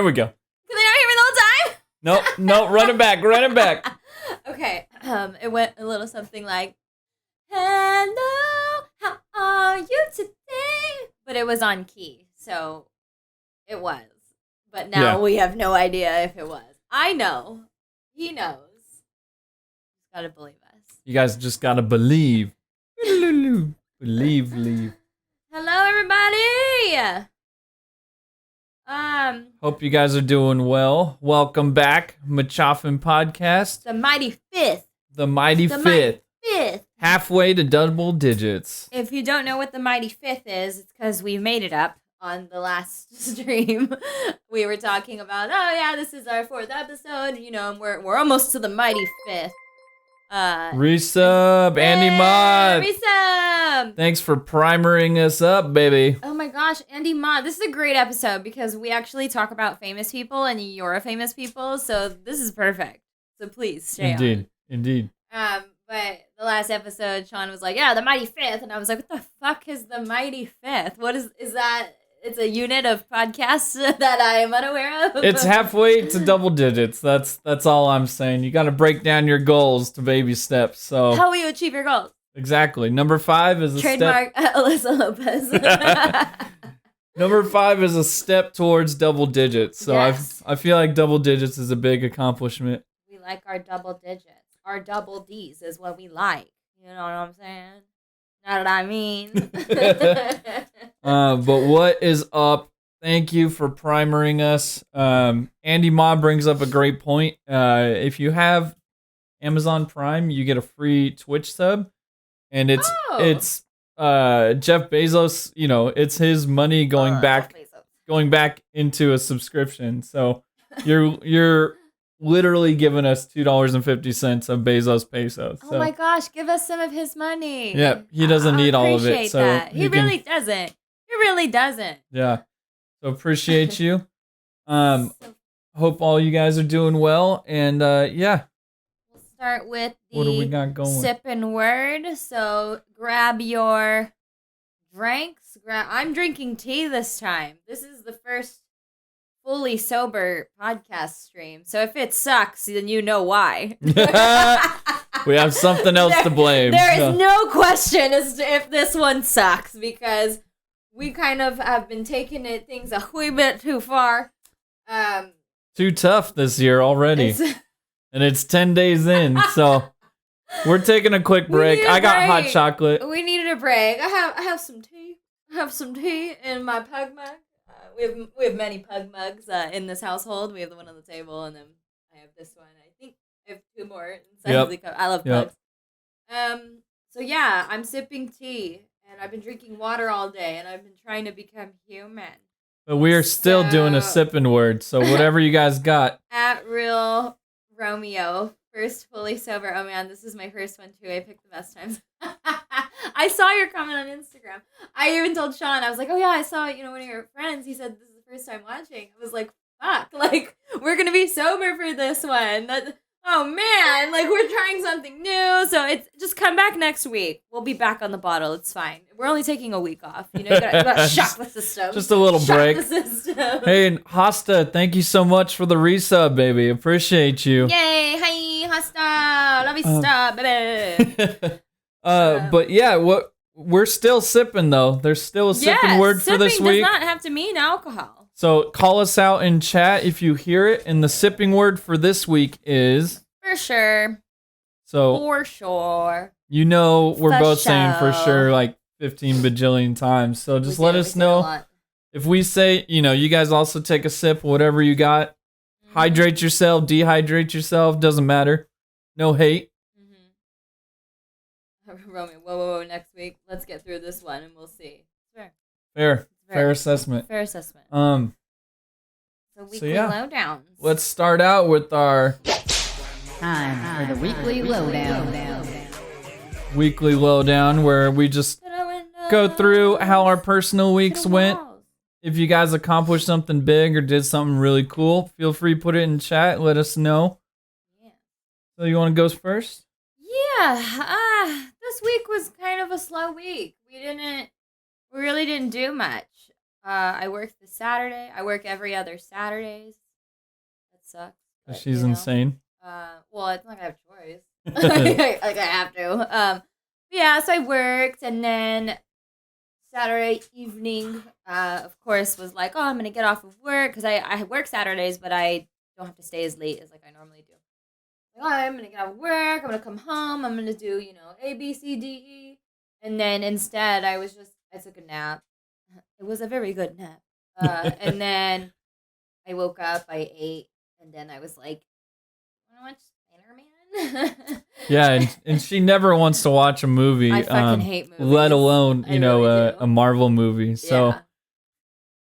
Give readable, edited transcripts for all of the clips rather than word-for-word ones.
There we go. Can they not hear me the whole time? No, run it back. Okay. It went a little something like, "Hello, how are you today?" But it was on key, so it was. But now we have no idea if it was. I know. He knows. Just gotta believe us. You guys just gotta believe. Believe. Hello, everybody. Hope you guys are doing well. Welcome back, Machoff'n Podcast. The mighty fifth. The mighty fifth. Halfway to double digits. If you don't know what the mighty fifth is, it's because we made it up on the last stream. We were talking about, oh yeah, this is our 4th episode. You know, we're almost to the mighty fifth. Resub, Andy Mod. Resub. Thanks for primering us up, baby. Oh my gosh, Andy Mod. This is a great episode because we actually talk about famous people and you're a famous people, so this is perfect. So please stay on. Indeed. But the last episode, Sean was like, yeah, the mighty fifth. And I was like, what the fuck is the mighty fifth? What is that? It's a unit of podcasts that I am unaware of. It's halfway to double digits. That's all I'm saying. You got to break down your goals to baby steps. So how will you achieve your goals? Exactly. Number 5 is a trademark Alyssa Lopez. Number 5 is a step towards double digits. So yes. I feel like double digits is a big accomplishment. We like our double digits. Our double D's is what we like. You know what I'm saying? Know what I mean? But what is up? Thank you for primering us. Andy Ma brings up a great point. If you have Amazon Prime, you get a free Twitch sub, and it's Jeff Bezos. You know, it's his money going back into a subscription. So you're literally giving us $2.50 of Bezos pesos. So. Oh my gosh, give us some of his money. Yeah, he doesn't need all of it. So that. He really doesn't. He really doesn't. Yeah. So appreciate you. Hope all you guys are doing well. And yeah. We'll start with what do we got going? Sip and word. So grab your drinks. I'm drinking tea this time. This is the first fully sober podcast stream. So if it sucks, then you know why. We have something else to blame. There is no question as to if this one sucks because we kind of have been taking things a wee bit too far. Too tough this year already. And it's 10 days in, so we're taking a quick break. I got hot chocolate. We needed a break. I have some tea. I have some tea in my pug mug. We have many pug mugs in this household. We have the one on the table, and then I have this one. I think I have 2 more inside the cup. I love pugs. So yeah, I'm sipping tea, and I've been drinking water all day, and I've been trying to become human. But we are still doing a sipping word, so whatever you guys got. At Real Romeo, first fully sober. Oh man, this is my first one too. I picked the best times. I saw your comment on Instagram. I even told Sean, I was like, oh yeah, I saw, one of your friends. He said, this is the first time watching. I was like, fuck, like, we're going to be sober for this one. Oh man, like, we're trying something new. So it's just come back next week. We'll be back on the bottle. It's fine. We're only taking a week off. You gotta shock the system. Just a little break. The system. Hey, Hosta, thank you so much for the resub, baby. Appreciate you. Yay. Hi, Hosta. Love you, stop, baby. But yeah, we're still sipping though. There's still a sipping word for this week. Sipping does not have to mean alcohol. So call us out in chat if you hear it. And the sipping word for this week is for sure. So for sure. You know we're both saying for sure like 15 bajillion times. So just let us know if we say, you guys also take a sip, whatever you got. Mm-hmm. Hydrate yourself, dehydrate yourself, doesn't matter. No hate. Romy, whoa, next week. Let's get through this one and we'll see. Fair assessment. Fair assessment. So weekly lowdowns. Let's start out with our time for the weekly lowdown. Weekly lowdown, where we just go through how our personal weeks went. If you guys accomplished something big or did something really cool, feel free to put it in chat. Let us know. Yeah. So you want to go first? Yeah. This week was kind of a slow week. We really didn't do much. I work this Saturday. I work every other Saturdays. That sucks. But, She's insane. Well, it's not like I have a choice. like I have to. Yeah, so I worked, and then Saturday evening, of course, was like, oh, I'm gonna get off of work because I work Saturdays, but I don't have to stay as late as like I normally do. Like, oh, I'm gonna get off of work. I'm gonna come home. I'm gonna do A, B, C, D, E, and then instead I took a nap. It was a very good nap. And then I woke up. I ate, and then I was like, I want to watch Spider-Man. Yeah, and she never wants to watch a movie. I fucking hate movies. Let alone, I really do. a Marvel movie. So Yeah.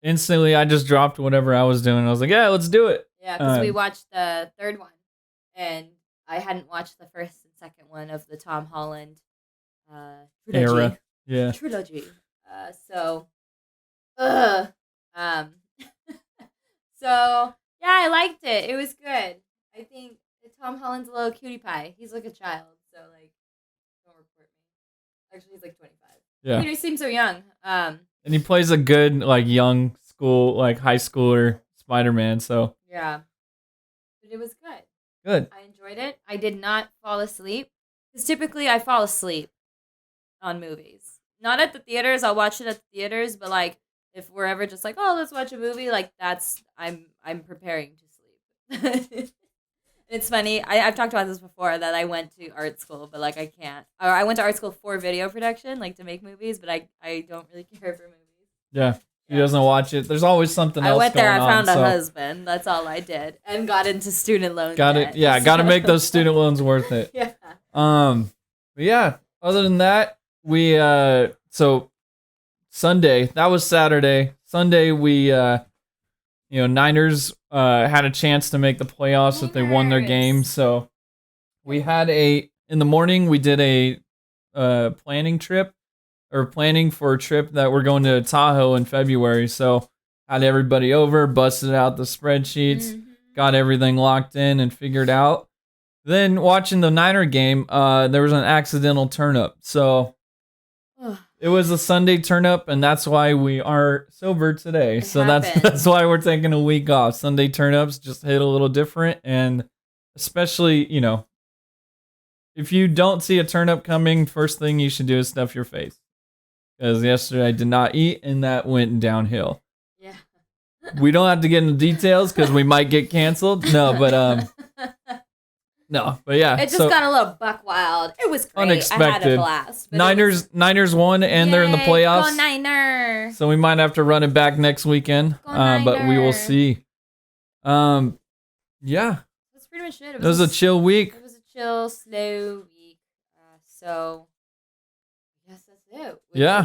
instantly I just dropped whatever I was doing. I was like, yeah, let's do it. Yeah, because we watched the third one, and I hadn't watched the first and second one of the Tom Holland trilogy. Era. Yeah. Trilogy. So, um, so yeah, I liked it. It was good. I think Tom Holland's a little cutie pie. He's like a child, so like, don't report me. Actually, he's like 25. Yeah. He seems so young. And he plays a good like young school, like high schooler Spider-Man. So yeah, but it was good. good. I enjoyed it. I did not fall asleep because typically I fall asleep on movies. Not at the theaters. I'll watch it at the theaters, but like if we're ever just like, oh, let's watch a movie, like I'm preparing to sleep. It's funny. I've talked about this before that I went to art school, but like I can't. Or I went to art school for video production, like to make movies, but I don't really care for movies. Yeah. She doesn't watch it. There's always something else. I went there. I going found on, a husband. That's all I did, and got into student loan. Got debt, it. Yeah, got to make those student loans worth it. Yeah. But yeah. Other than that, we so Sunday. That was Saturday. Sunday we Niners had a chance to make the playoffs if they won their game. So we had in the morning we did a planning for a trip that we're going to Tahoe in February. So had everybody over, busted out the spreadsheets, got everything locked in and figured out. Then watching the Niner game, there was an accidental turn-up. So it was a Sunday turn-up, and that's why we are sober today. So that's why we're taking a week off. Sunday turn-ups just hit a little different, and especially, if you don't see a turn-up coming, first thing you should do is stuff your face. Because yesterday I did not eat, and that went downhill. Yeah. We don't have to get into details because we might get canceled. No, but yeah. It just got a little buck wild. It was great. Unexpected. I had a blast. Niners won, and they're in the playoffs. Go Niners. So we might have to run it back next weekend. But we will see. Yeah. That's pretty much it. It was a chill week. It was a chill, slow week. So I guess that's it. Yeah.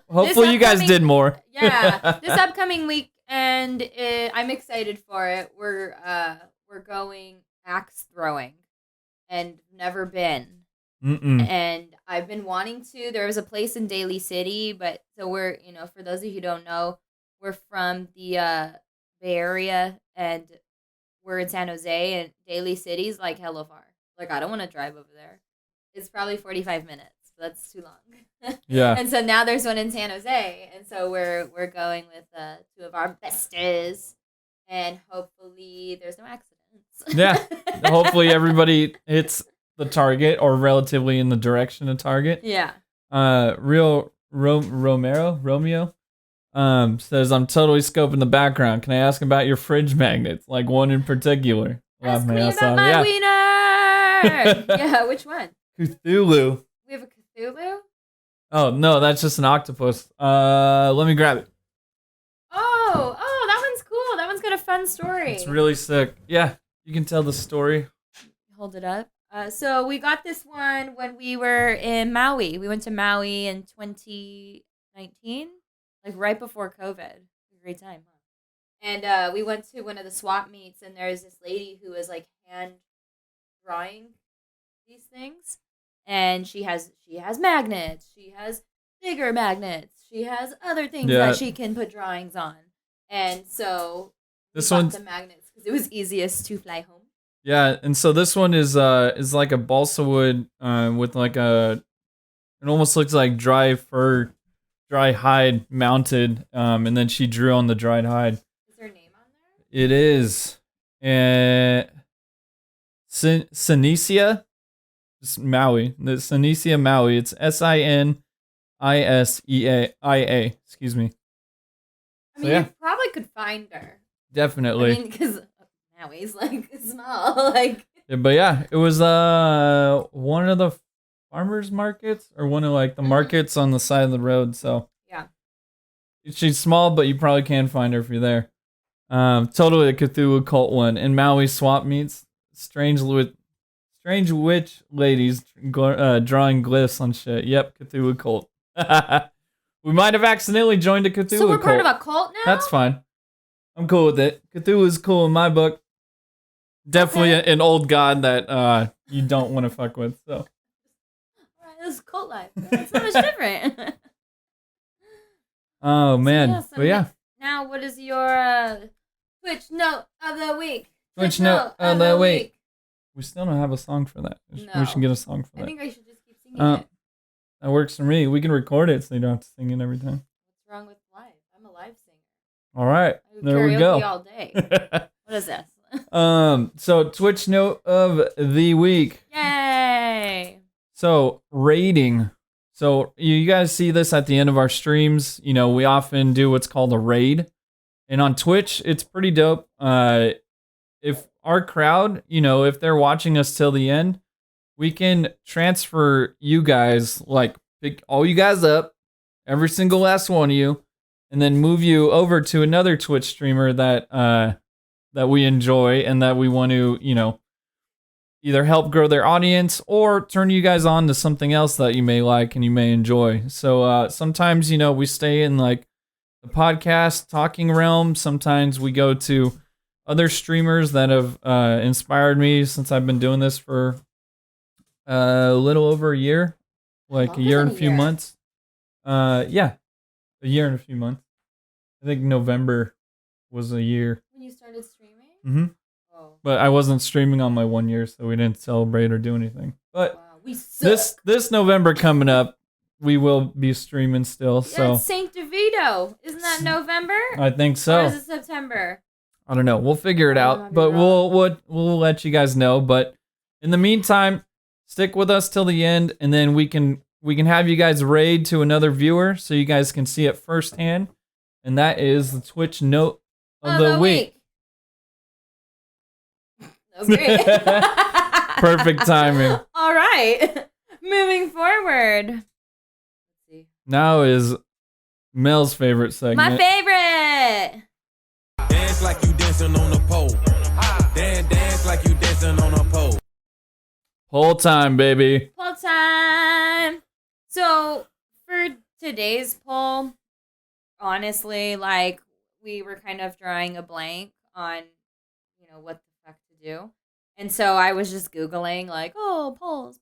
Hopefully you guys did more. Yeah. This upcoming week, and I'm excited for it. We're going axe throwing, and never been. And I've been wanting to. There was a place in Daly City, but so we're, for those of you who don't know, we're from the Bay Area, and we're in San Jose, and Daly City's like hella far. Like I don't want to drive over there. It's probably 45 minutes. That's too long. Yeah. And so now there's one in San Jose, and so we're going with two of our besties, and hopefully there's no accidents. Yeah. Hopefully everybody hits the target or relatively in the direction of target. Yeah. Romeo says, I'm totally scoping the background. Can I ask about your fridge magnets? Like one in particular. Ask me about my wiener! Yeah, which one? Cthulhu. We have a Cthulhu? Oh, no, that's just an octopus. Let me grab it. Oh, that one's cool. That one's got a fun story. It's really sick. Yeah, you can tell the story. Hold it up. So we got this one when we were in Maui. We went to Maui in 2019, like right before COVID. It was a great time, huh? And we went to one of the swap meets, and there's this lady who was like hand drawing these things, and she has magnets. She has bigger magnets. She has other things that she can put drawings on. And so this one's the magnets because it was easiest to fly home. Yeah, and so this one is like a balsa wood with like it almost looks like dry fir dry hide mounted, and then she drew on the dried hide. Is her name on there? It is. And Synesia. It's Maui. The Synesia Maui. It's Sinisea. Excuse me. I mean, you probably could find her. Definitely. I mean, because Maui's like small, like. Yeah, but yeah, it was one of the farmers markets or one of like the markets on the side of the road. So yeah, she's small, but you probably can find her if you're there. Totally a Cthulhu cult one. And Maui swap meets strange witch ladies drawing glyphs on shit. Yep, Cthulhu cult. We might have accidentally joined a Cthulhu cult. So we're part of a cult now? That's fine. I'm cool with it. Cthulhu's cool in my book. Definitely an old god that you don't want to fuck with. So. Alright, this is cult life. It's so much different. Oh man. So but yeah. Now what is your Twitch note of the week? Twitch note of the week. We still don't have a song for that. We should get a song for that. I think I should just keep singing it. That works for me. We can record it so you don't have to sing it every time. What's wrong with live? I'm a live singer. All right. I do There we go. karaoke all day. What is this? So Twitch note of the week. Yay! So raiding. So you guys see this at the end of our streams. You know, we often do what's called a raid. And on Twitch, it's pretty dope. If our crowd, you know, if they're watching us till the end, we can transfer you guys, like pick all you guys up, every single last one of you, and then move you over to another Twitch streamer that we enjoy and that we want to, you know, either help grow their audience or turn you guys on to something else that you may like and you may enjoy. So sometimes, you know, we stay in like the podcast talking realm. Sometimes we go to other streamers that have inspired me since I've been doing this for a little over a year, like a year and a few months. Yeah, a year and a few months. I think November was a year. When you started streaming? Mm-hmm. Oh. But I wasn't streaming on my 1 year, so we didn't celebrate or do anything. But wow, we suck. this November coming up, we will be streaming still. Yeah, So it's Saint DeVito. Isn't that November? I think so. Or is it September? I don't know. We'll figure it out, but we'll let you guys know. But in the meantime, stick with us till the end, and then we can have you guys raid to another viewer so you guys can see it firsthand. And that is the Twitch note of the week. Okay. Perfect timing. All right. Moving forward. Let's see. Now is Mel's favorite segment. My favorite. Dance like you dancing on a pole. Dance like you dancing on a pole. Poll time, baby. Poll time. So for today's poll, honestly, like we were kind of drawing a blank on, you know, what the fuck to do. And so I was just Googling like, oh, polls.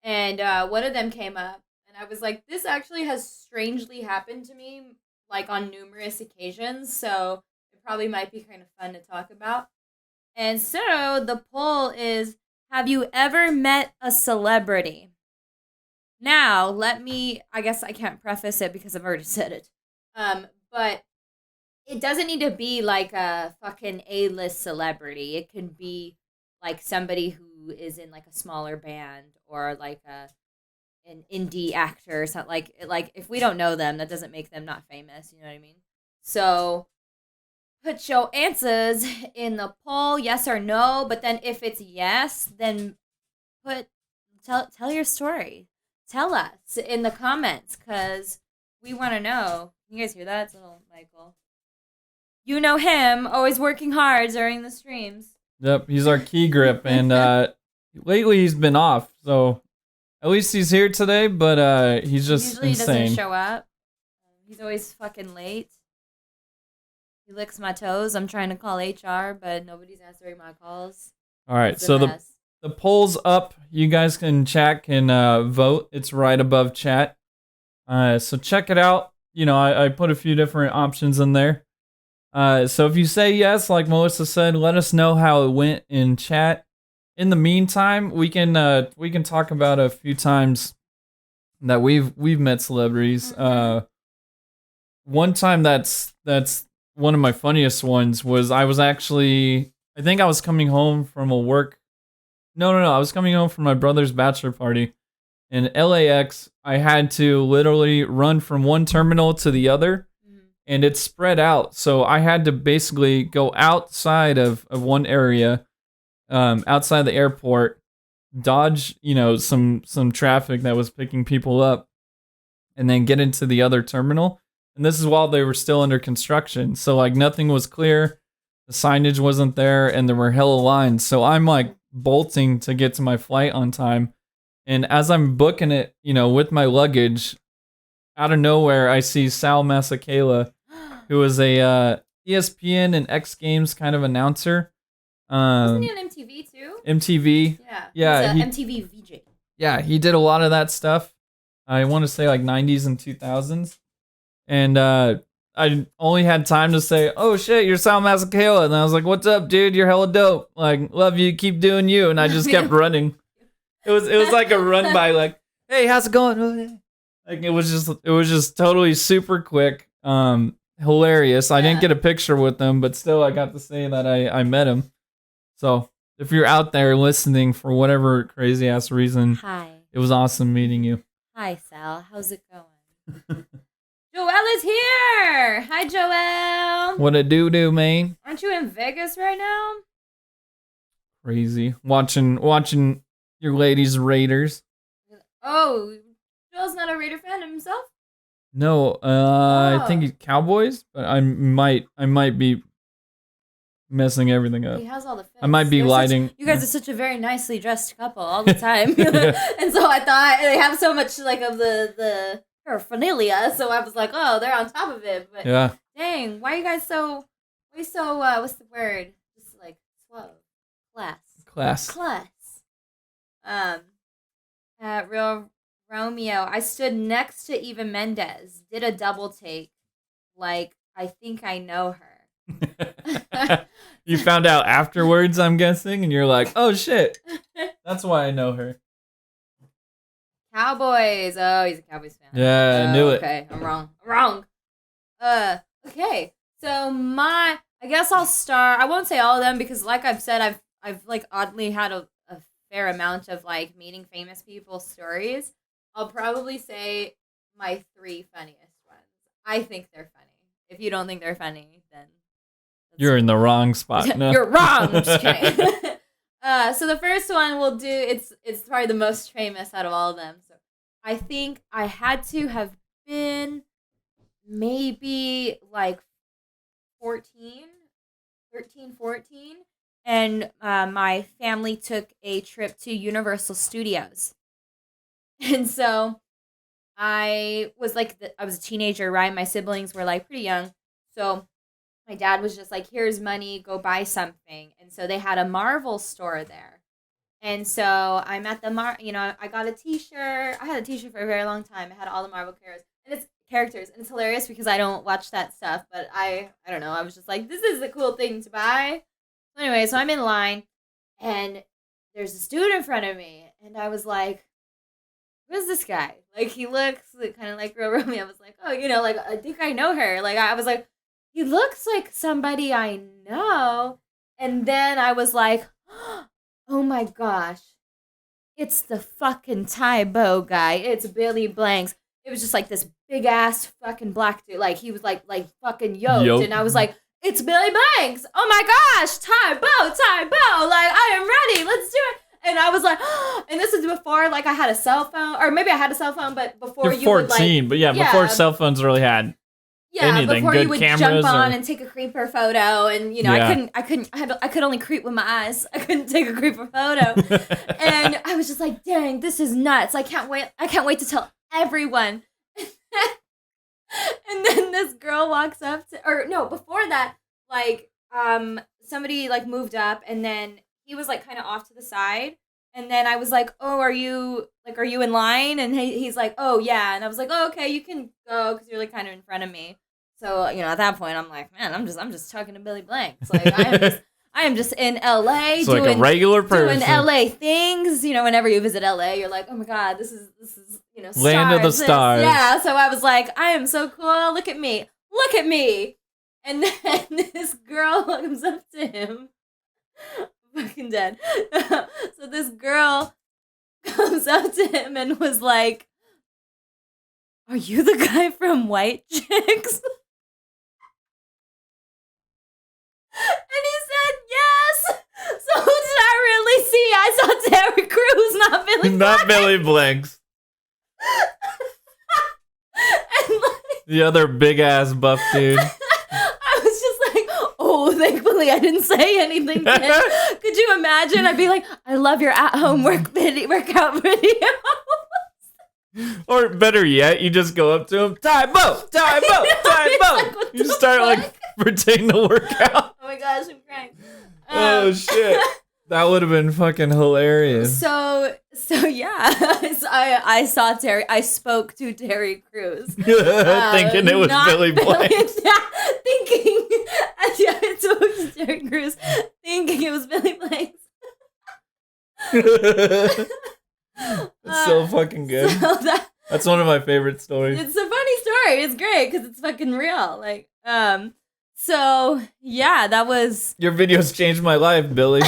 And one of them came up and I was like, this actually has strangely happened to me like on numerous occasions. So it probably might be kind of fun to talk about. And so the poll is, have you ever met a celebrity? Now, I guess I can't preface it because I've already said it. But it doesn't need to be like a fucking A-list celebrity. It can be like somebody who is in like a smaller band or like an indie actor or something. Like if we don't know them, that doesn't make them not famous. You know what I mean? So put your answers in the poll, yes or no. But then if it's yes, then tell your story. Tell us in the comments because we want to know. You guys hear that? It's little Michael. You know him, always working hard during the streams. Yep, he's our key grip, and lately he's been off. So at least he's here today, but he's just Usually insane. He doesn't show up. He's always fucking late. He licks my toes. I'm trying to call HR, but nobody's answering my calls. All right, so the poll's up. You guys can vote. It's right above chat. So check it out. You know, I put a few different options in there. So if you say yes, like Melissa said, let us know how it went in chat. In the meantime, we can talk about a few times that we've met celebrities. One time that's one of my funniest ones was I think I was coming home from a work. No, I was coming home from my brother's bachelor party in LAX. I had to literally run from one terminal to the other, and it's spread out. So I had to basically go outside of one area, outside the airport, dodge, some traffic that was picking people up, and then get into the other terminal. And this is while they were still under construction. So like nothing was clear, the signage wasn't there, and there were hella lines. So I'm like bolting to get to my flight on time. And as I'm booking it, with my luggage, out of nowhere, I see Sal Masekela, who is a ESPN and X Games kind of announcer. Wasn't he on MTV too? MTV. Yeah. He's a MTV VJ. Yeah, he did a lot of that stuff. I want to say like 90s and 2000s. And I only had time to say, "Oh shit, you're Sal Masekela," and I was like, "What's up, dude? You're hella dope. Like, love you. Keep doing you." And I just kept running. It was like a run by, like, "Hey, how's it going?" Like it was just totally super quick, hilarious. I didn't get a picture with him, but still, I got to say that I met him. So if you're out there listening for whatever crazy ass reason, hi, it was awesome meeting you. Hi, Sal. How's it going? Joelle is here. Hi, Joelle. What a do, man? Aren't you in Vegas right now? Crazy watching your ladies Raiders. Oh, Joel's not a Raider fan himself. No, I think he's Cowboys, but I might be messing everything up. He has all the fits. I might be lighting. You guys are such a very nicely dressed couple all the time, and so I thought they have so much like of the paraphernalia. So I was like, oh, they're on top of it. But yeah, dang, why are you guys so? What's the word? Just like slow, class. At Real Romeo, I stood next to Eva Mendes, did a double take, like I think I know her. You found out afterwards, I'm guessing, and you're like, oh shit, that's why I know her. Cowboys. Oh, he's a Cowboys fan. Yeah, I knew it. Okay, I'm wrong. Okay. So I guess I'll start. I won't say all of them because, like I've said, I've like oddly had a fair amount of like meeting famous people stories. I'll probably say my 3 funniest ones. I think they're funny. If you don't think they're funny, then you're in the wrong spot. No. You're wrong. I'm just kidding. So the first one we'll do. It's probably the most famous out of all of them. So I think I had to have been maybe like 13, 14. And my family took a trip to Universal Studios. And so I was I was a teenager, right? My siblings were like pretty young. So my dad was just like, here's money, go buy something. And so they had a Marvel store there. And so I'm at the I got a t-shirt. I had a t-shirt for a very long time. It had all the Marvel characters. And it's hilarious because I don't watch that stuff. But I don't know. I was just like, this is a cool thing to buy. Anyway, so I'm in line, and there's a dude in front of me, and I was like, who's this guy? Like, he looks kind of like Real Romeo. I was like, oh, like, I think I know her. Like, I was like, he looks like somebody I know. And then I was like, oh my gosh, it's the fucking Tybo guy. It's Billy Blanks. It was just like this big-ass fucking black dude. Like, he was like fucking yoked. And I was like, it's Billy Blanks. Oh my gosh, Tybo. Like, I am ready. Let's do it. And I was like, and this is before, like, I had a cell phone. Or maybe I had a cell phone, but before You're 14, but before cell phones really had anything. Before good you would cameras jump on and take a creeper photo. And, I could only creep with my eyes. I couldn't take a creeper photo. And I was just like, dang, this is nuts. I can't wait to tell everyone. And then this girl walks up before that, like, somebody, like, moved up, and then he was, like, kind of off to the side, and then I was like, oh, are you in line? And he's like, oh, yeah, and I was like, oh, okay, you can go, because you're, like, kind of in front of me. So, at that point, I'm like, man, I'm just talking to Billy Blanks. Like, I am just in LA It's like a regular person. doing LA things. You know, whenever you visit LA, you're like, oh my God, this is you know, Land of the stars. Yeah, so I was like, I am so cool. Look at me. Look at me. And then this girl comes up to him. Fucking dead. So this girl comes up to him and was like, are you the guy from White Chicks? And he said, yes. So who did I really see? I saw Terry Crews, not Billy Blanks. Not Billy Blanks. And like, The other big ass buff dude. I was just like, oh, thankfully I didn't say anything to him. Could you imagine? I'd be like, I love your at-home workout video. Or better yet, you just go up to him, time out, time out, time out. Like, You start like pretending to work out. Oh my gosh, I'm crying. Oh shit. That would have been fucking hilarious. So yeah, so I saw Terry. I spoke to Terry Crews, Thinking it was not Billy Blanks. Yeah, thinking. Yeah, I spoke to Terry Crews, thinking it was Billy Blanks. It's so fucking good. So That's one of my favorite stories. it's a funny story. It's great because it's fucking real. Like, so yeah, that was. Your videos changed my life, Billy.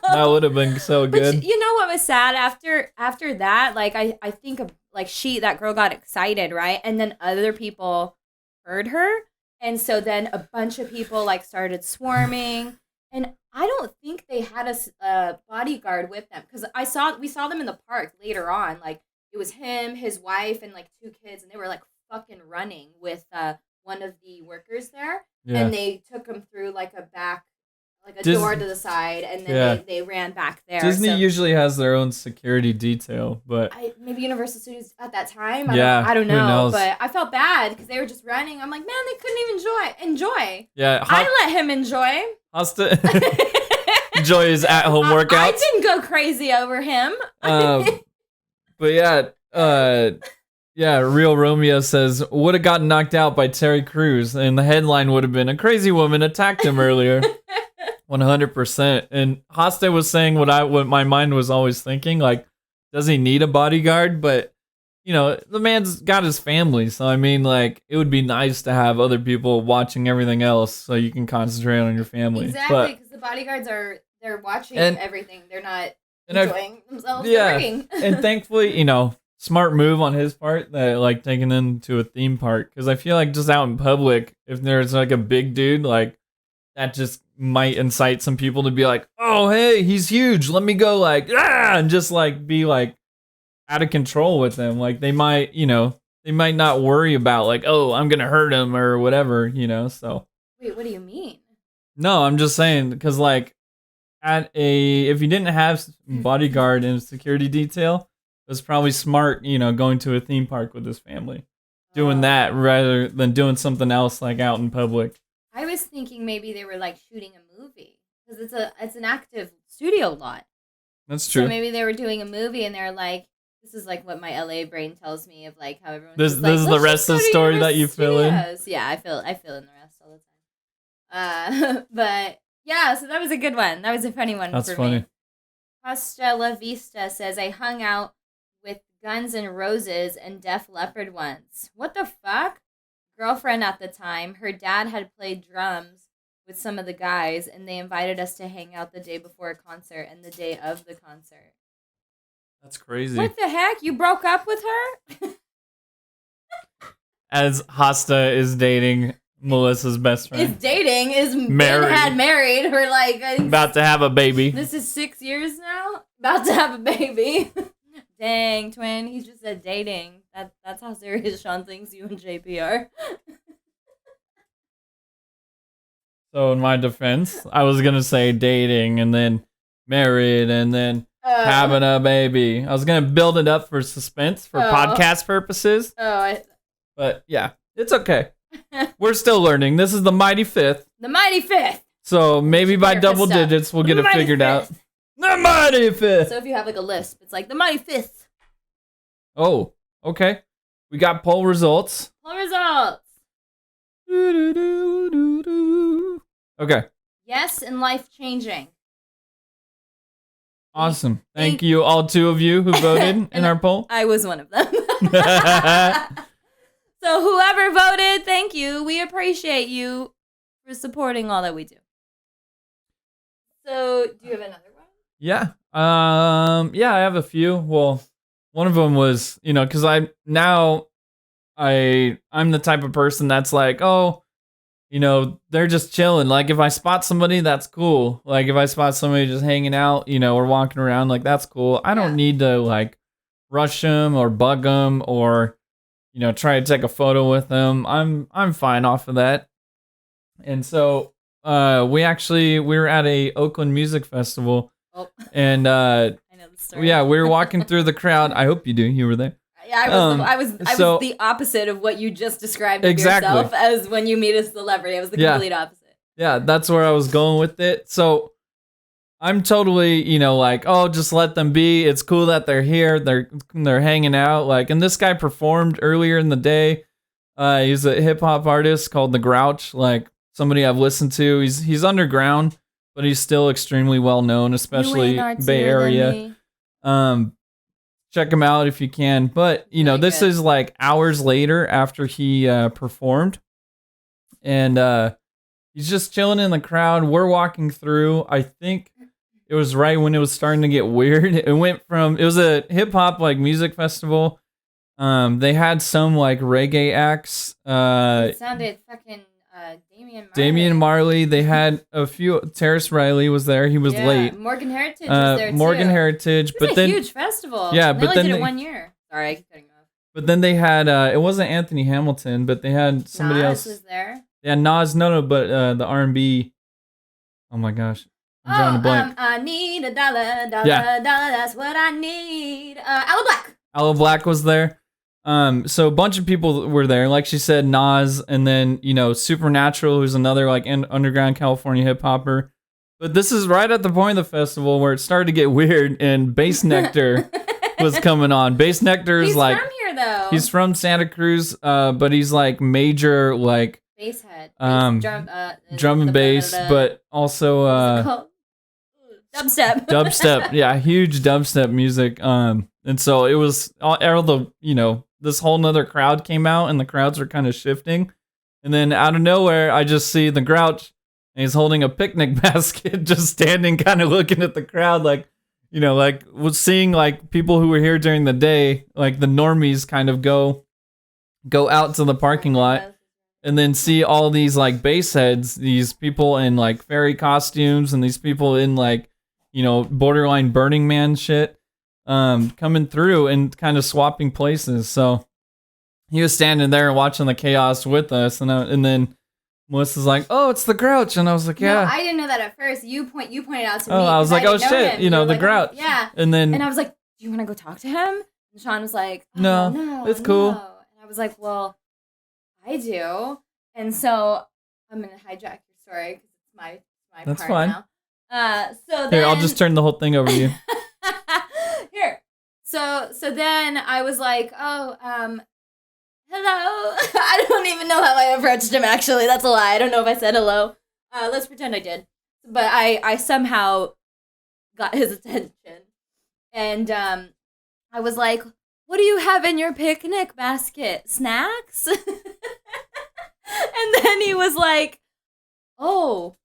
That would have been so good. But you know what was sad after that? Like I think of, like that girl got excited, right? And then other people heard her, and so then a bunch of people like started swarming. And I don't think they had a bodyguard with them because we saw them in the park later on. Like it was him, his wife, and like 2 kids, and they were like fucking running with one of the workers there, and they took him through like a back. Like a door to the side, and then they ran back there. Disney usually has their own security detail, but maybe Universal Studios at that time. Yeah, I don't who know, knows? but I felt bad because they were just running. I'm like, man, they couldn't even enjoy. yeah, I let him enjoy. Hosta enjoy his at-home workouts. I didn't go crazy over him. But yeah, Real Romeo says would have gotten knocked out by Terry Crews, and the headline would have been "A crazy woman attacked him earlier." 100%. And Hosta was saying what my mind was always thinking, like, does he need a bodyguard? But you know, the man's got his family, so I mean, like, it would be nice to have other people watching everything else, so you can concentrate on your family. Exactly, because the bodyguards they're watching everything. They're not enjoying themselves. Yeah, They're working. And thankfully, you know, smart move on his part that like taking them to a theme park, because I feel like just out in public, if there's like a big dude, like that just might incite some people to be like, oh hey, he's huge, let me go like and just like be like out of control with them. Like they might not worry about like, oh, I'm gonna hurt him or whatever, you know. So Wait, what do you mean? no, I'm just saying, because like if you didn't have bodyguard and security detail, it was probably smart, you know, going to a theme park with his family, doing that rather than doing something else like out in public. I was thinking maybe they were like shooting a movie because it's an active studio lot. That's true. So maybe they were doing a movie and they're like, this is like what my LA brain tells me of like how everyone. This is the rest of the story that you fill in. Yeah, I fill in the rest all the time. But yeah, so that was a good one. That was a funny one. That's for funny. Me. Costa La Vista says I hung out with Guns N' Roses and Def Leppard once. What the fuck? Girlfriend at the time, her dad had played drums with some of the guys, and they invited us to hang out the day before a concert and the day of the concert. That's crazy. What the heck? You broke up with her? As Hosta is dating Melissa's best friend. Is married. had married her like About to have a baby. This is 6 years now. About to have a baby. Dang, twin. He just said dating. That's how serious Sean thinks you and JP are. So in my defense, I was gonna say dating and then married and then having a baby. I was gonna build it up for suspense for podcast purposes. But yeah, it's okay. We're still learning. This is the Mighty Fifth. The Mighty Fifth. So maybe by double digits we'll get it figured out. The Mighty Fifth. So if you have like a lisp, it's like the Mighty Fifth. Oh, okay. We got poll results. Poll results. Okay. Yes, and life changing. Awesome. Thank you, all 2 of you who voted in our poll. I was one of them. So whoever voted, thank you. We appreciate you for supporting all that we do. So, do you have another one? Yeah. Yeah, I have a few. Well, one of them was, because I'm the type of person that's like, oh, they're just chilling. Like, if I spot somebody, that's cool. Like, if I spot somebody just hanging out, or walking around, like, that's cool. I don't need to, like, rush them or bug them or, try to take a photo with them. I'm fine off of that. And so, we were at a Oakland Music Festival. Oh. And, I know the story. yeah, we were walking through the crowd. I hope you do. You were there. Yeah, I was the opposite of what you just described of Exactly. yourself as when you meet a celebrity. I was the complete opposite. Yeah, that's where I was going with it. So I'm totally, like, oh, just let them be. It's cool that they're here. They're hanging out. Like, and this guy performed earlier in the day. He's a hip hop artist called The Grouch. Like, somebody I've listened to. He's underground, but he's still extremely well known, especially Bay Area. Check him out if you can. But, this is like hours later after he performed. And he's just chilling in the crowd. We're walking through. I think it was right when it was starting to get weird. It was a hip hop like music festival. They had some like reggae acts. It sounded fucking Damian Marley. They had a few. Terrace Riley was there. He was late. Morgan Heritage was there too. Morgan Heritage, but then huge festival. Yeah, they but then did it 1 year. Sorry, I keep cutting you off. But then they had. It wasn't Anthony Hamilton, but they had somebody else. Was there. Yeah, Nas. No, but the R&B. Oh my gosh, I'm drawing a blank. I need $1, dollar. That's what I need. Aloe Black. Aloe Black was there. So a bunch of people were there, like she said, Nas, and then, Supernatural, who's another like underground California hip hopper. But this is right at the point of the festival where it started to get weird, and Bass Nectar was coming on. Bass Nectar is like, from here though. He's from Santa Cruz, but he's like major like bass head, drum and bass, but also dubstep. Dubstep, yeah, huge dubstep music. And so it was all the this whole nother crowd came out, and the crowds were kind of shifting. And then out of nowhere, I just see the Grouch, and he's holding a picnic basket, just standing, kind of looking at the crowd, like, was seeing like people who were here during the day, like the normies, kind of go out to the parking lot, and then see all these like bass heads, these people in like fairy costumes, and these people in like, borderline Burning Man shit. Coming through and kind of swapping places. So he was standing there and watching the chaos with us, and then Melissa's like, "Oh, it's the Grouch," and I was like, "Yeah." No, I didn't know that at first. You pointed out to me. Oh, I was like, "Oh shit," the Grouch. Yeah. And I was like, "Do you want to go talk to him?" And Sean was like, "No, it's cool." And I was like, "Well, I do." And so I'm gonna hijack your story because it's my That's part fine. now. So then, here, I'll just turn the whole thing over to you. Here. So then I was like, oh, hello. I don't even know how I approached him, actually. That's a lie. I don't know if I said hello. Let's pretend I did. But I somehow got his attention. And I was like, what do you have in your picnic basket? Snacks? And then he was like, oh,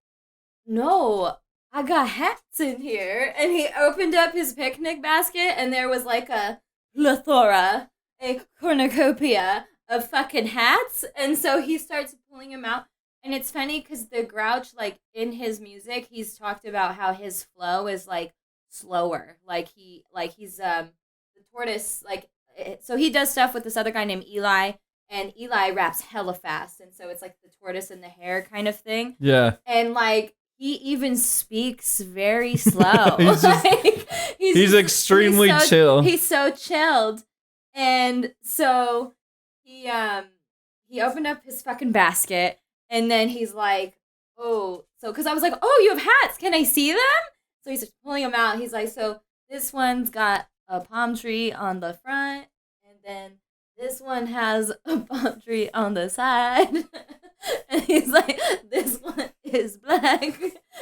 no. I got hats in here. And he opened up his picnic basket, and there was like a plethora, a cornucopia of fucking hats. And so he starts pulling them out. And it's funny because the Grouch, like in his music, he's talked about how his flow is like slower. He's the tortoise. So he does stuff with this other guy named Eli, and Eli raps hella fast. And so it's like the tortoise and the hare kind of thing. Yeah. And like, he even speaks very slow. he's extremely chill. He's so chilled. And so he opened up his fucking basket, and then he's like, oh, so, because I was like, oh, you have hats. Can I see them? So he's pulling them out. He's like, so this one's got a palm tree on the front, and then this one has a palm tree on the side. And he's like, this one is black.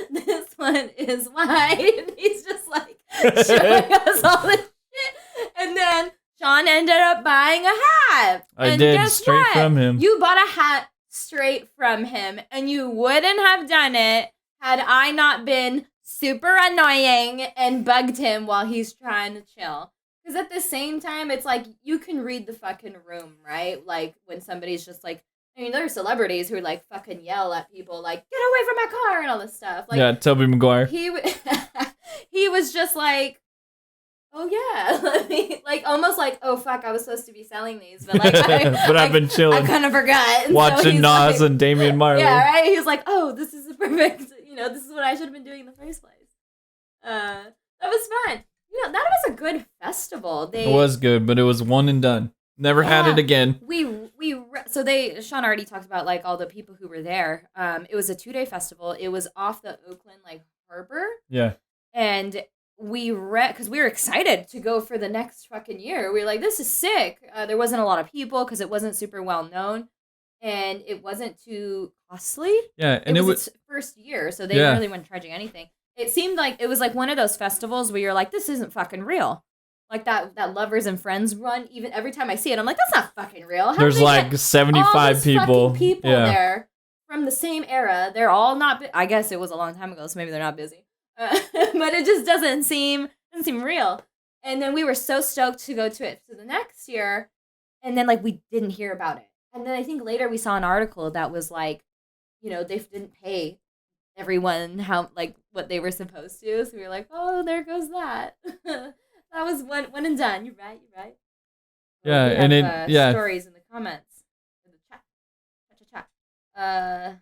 This one is white. And he's just like showing us all this shit. And then Sean ended up buying a hat. I and did, guess straight what? from him. You bought a hat straight from him. And you wouldn't have done it had I not been super annoying and bugged him while he's trying to chill. Because at the same time, it's like, you can read the fucking room, right? Like, when somebody's just like, I mean, there are celebrities who like fucking yell at people like, get away from my car and all this stuff. Like, yeah, Tobey Maguire. He was just like, oh yeah. Like, almost like, oh fuck, I was supposed to be selling these. But like, but I've been chilling. I kind of forgot. And Watching Nas and Damian Marley. Yeah, right? He was like, oh, this is the perfect, this is what I should have been doing in the first place. That was fun. That was a good festival. It was good, but it was one and done. Never had it again. Sean already talked about like all the people who were there. It was a 2-day festival. It was off the Oakland like harbor. Yeah. And because we were excited to go for the next fucking year. We were like, this is sick. There wasn't a lot of people because it wasn't super well known. And it wasn't too costly. Yeah, and it was its first year, so they really weren't charging anything. It seemed like it was like one of those festivals where you're like, this isn't fucking real. Like that Lovers and Friends run, even every time I see it, I'm like, that's not fucking real. How There's like 75 people. There from the same era. They're all not, I guess it was a long time ago, so maybe they're not busy. But it just doesn't seem real. And then we were so stoked to go to it to the next year, and then like we didn't hear about it. And then I think later we saw an article that was like, they didn't pay everyone what they were supposed to. So we were like, oh, there goes that. That was one and done. You're right. Yeah, we have, stories in the comments. In the chat.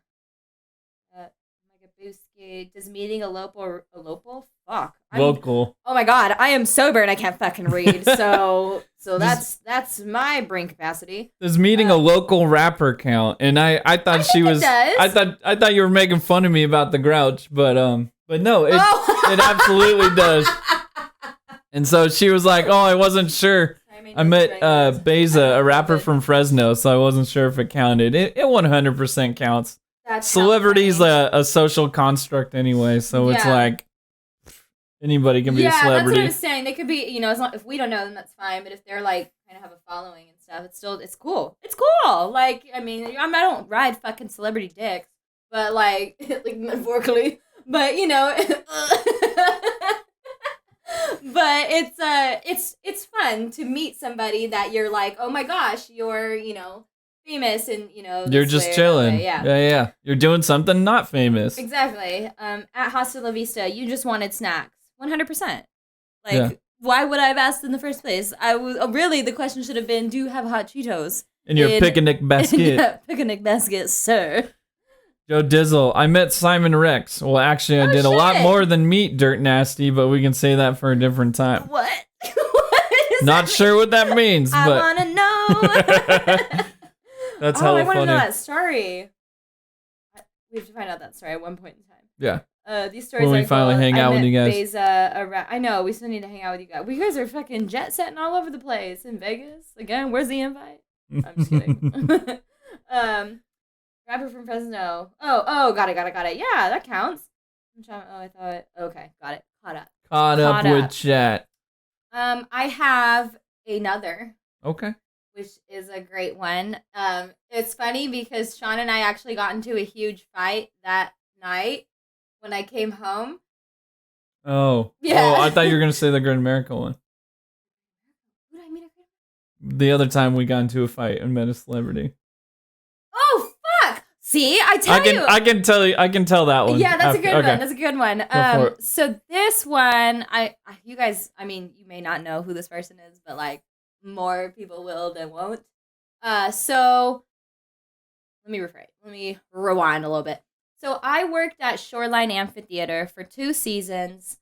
Booski, does meeting a local? Fuck. Local. Oh my god, I am sober and I can't fucking read. So that's my brain capacity. Does meeting a local rapper count? And I thought she was. I thought you were making fun of me about the grouch, but no, it absolutely does. And so she was like, "Oh, I wasn't sure. I met Beza, a rapper from Fresno, so I wasn't sure if it counted. It 100% counts. Celebrity's a social construct anyway, so it's like anybody can be a celebrity. Yeah, that's what I was saying. They could be, as long if we don't know them, that's fine. But if they're like kind of have a following and stuff, it's cool. It's cool. Like, I mean, I don't ride fucking celebrity dicks, but like metaphorically, but but it's fun to meet somebody that you're like, oh my gosh, you're famous and you're just chilling. Yeah. You're doing something not famous. Exactly. At Hasta La Vista, you just wanted snacks, 100%. Why would I have asked in the first place? Really the question should have been, do you have hot Cheetos in your picnic basket? Picnic basket, sir. Joe Dizzle, I met Simon Rex. Well, actually, I did a lot more than meet Dirt Nasty, but we can say that for a different time. What? Not sure what that means, but I want to know. That's hella funny. I want to know that story. We have to find out that story at one point in time. Yeah. These stories when we finally hang out with you guys. Beza, I know, we still need to hang out with you guys. We guys are fucking jet setting all over the place in Vegas. Again, where's the invite? I'm just kidding. Rapper from Fresno. Oh, got it. Yeah, that counts. I thought. Okay, got it. Caught up with chat. I have another. Okay. Which is a great one. It's funny because Sean and I actually got into a huge fight that night when I came home. Oh. Yeah. Oh, I thought you were gonna say the Great America one. Who did I meet? The other time we got into a fight and met a celebrity. Oh fuck! See, I can tell that one. Yeah, that's a good one. That's a good one. So this one, you guys, I mean, you may not know who this person is, but like more people will than won't. So let me rewind a little bit. So I worked at Shoreline Amphitheater for 2 seasons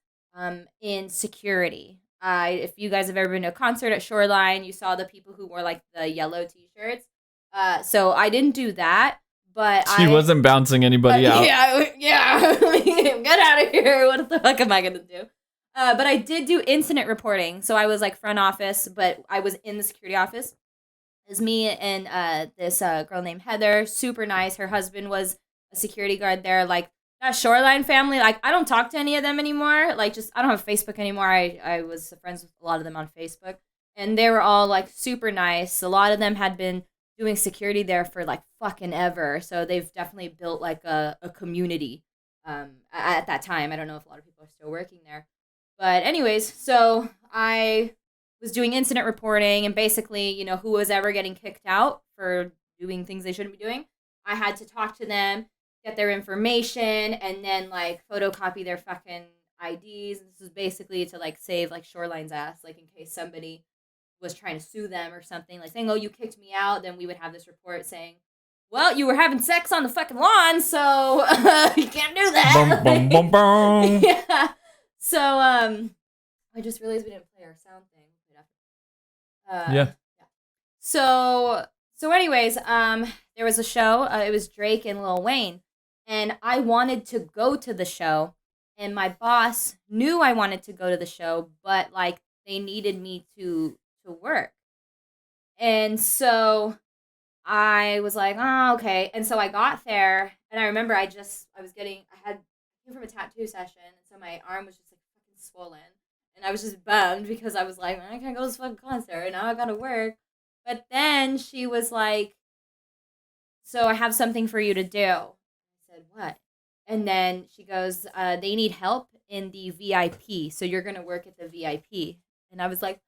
in security. If you guys have ever been to a concert at Shoreline, you saw the people who wore like the yellow t-shirts. So I didn't do that, but she wasn't bouncing anybody out. Yeah. Get out of here. What the fuck am I going to do? But I did do incident reporting. So I was like front office, but I was in the security office. It was me and this girl named Heather. Super nice. Her husband was a security guard there. Like, that Shoreline family, like, I don't talk to any of them anymore. Like, just, I don't have Facebook anymore. I was friends with a lot of them on Facebook. And they were all, like, super nice. A lot of them had been doing security there for, like, fucking ever. So they've definitely built, like, a community at that time. I don't know if a lot of people are still working there. But anyways, so I was doing incident reporting, and basically, you know, who was ever getting kicked out for doing things they shouldn't be doing, I had to talk to them, get their information, and then, like, photocopy their fucking IDs. And this was basically to, like, save, like, Shoreline's ass, like, in case somebody was trying to sue them or something, like saying, oh, you kicked me out. Then we would have this report saying, well, you were having sex on the fucking lawn, so you can't do that. Bum, bum, bum, bum. Yeah. So, I just realized we didn't play our sound thing. Yeah. So anyways, there was a show. It was Drake and Lil Wayne, and I wanted to go to the show, and my boss knew I wanted to go to the show, but, like, they needed me to work. And so I was like, oh, okay. And so I got there, and I remember I came from a tattoo session, and so my arm was just, like, fucking swollen. And I was just bummed because I was like, I can't go to this fucking concert, and now I gotta work. But then she was like, so I have something for you to do. I said, what? And then she goes, they need help in the VIP, so you're gonna work at the VIP. And I was like,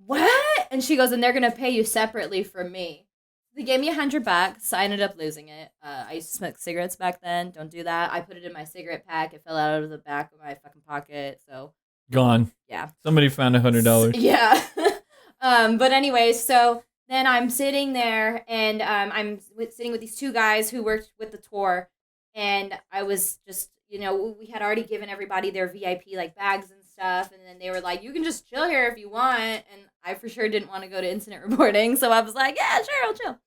what? And she goes, and they're gonna pay you separately from me. They gave me $100. I ended up losing it. I used to smoke cigarettes back then. Don't do that. I put it in my cigarette pack. It fell out of the back of my fucking pocket. So Gone. yeah. Somebody found $100. Yeah. But anyway, so then I'm sitting there, and I'm sitting with these two guys who worked with the tour, and I was just, you know, we had already given everybody their VIP, like, bags and stuff, and then they were like, you can just chill here if you want, and I for sure didn't want to go to incident reporting, so I was like, yeah, sure, I'll chill.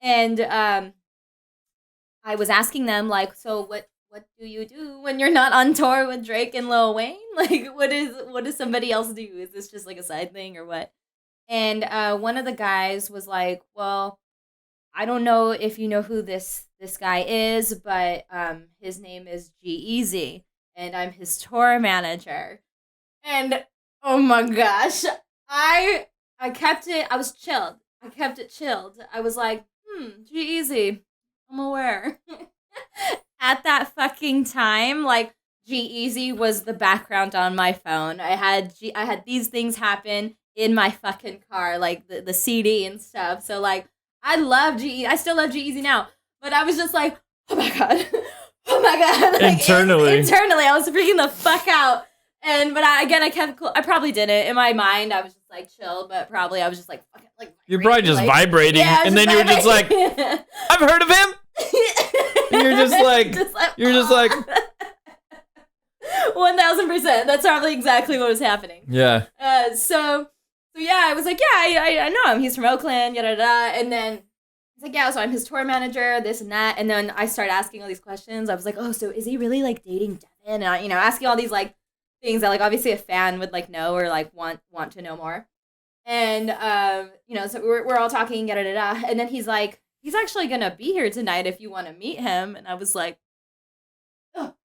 And I was asking them, like, so what do you do when you're not on tour with Drake and Lil Wayne? Like, what does somebody else do? Is this just, like, a side thing or what? And one of the guys was like, well, I don't know if you know who this guy is, but his name is G-Eazy, and I'm his tour manager. And oh my gosh, I kept it. I was chilled. I kept it chilled. I was like, G-Eazy, I'm aware. At that fucking time, like, G-Eazy was the background on my phone. I had these things happen in my fucking car, like the CD and stuff. So, like, I love G-Eazy. I still love G-Eazy now. But I was just like, oh my god. Oh my god. Like, internally, I was freaking the fuck out. But I kept cool. I probably didn't. In my mind, I was just like chill, but probably I was just like fucking like. You're probably just like, vibrating, yeah, and then you were just like, I've heard of him. And you're just like 1000%. That's probably exactly what was happening. Yeah. So yeah, I was like, yeah, I know him. He's from Oakland, yada yada. And then he's like, yeah, so I'm his tour manager, this and that. And then I started asking all these questions. I was like, oh, so is he really like dating Devin? And I, asking all these like things that like obviously a fan would like know or like want to know more. And so we're all talking, yada yada. And then he's like, he's actually gonna be here tonight if you want to meet him. And I was like, oh.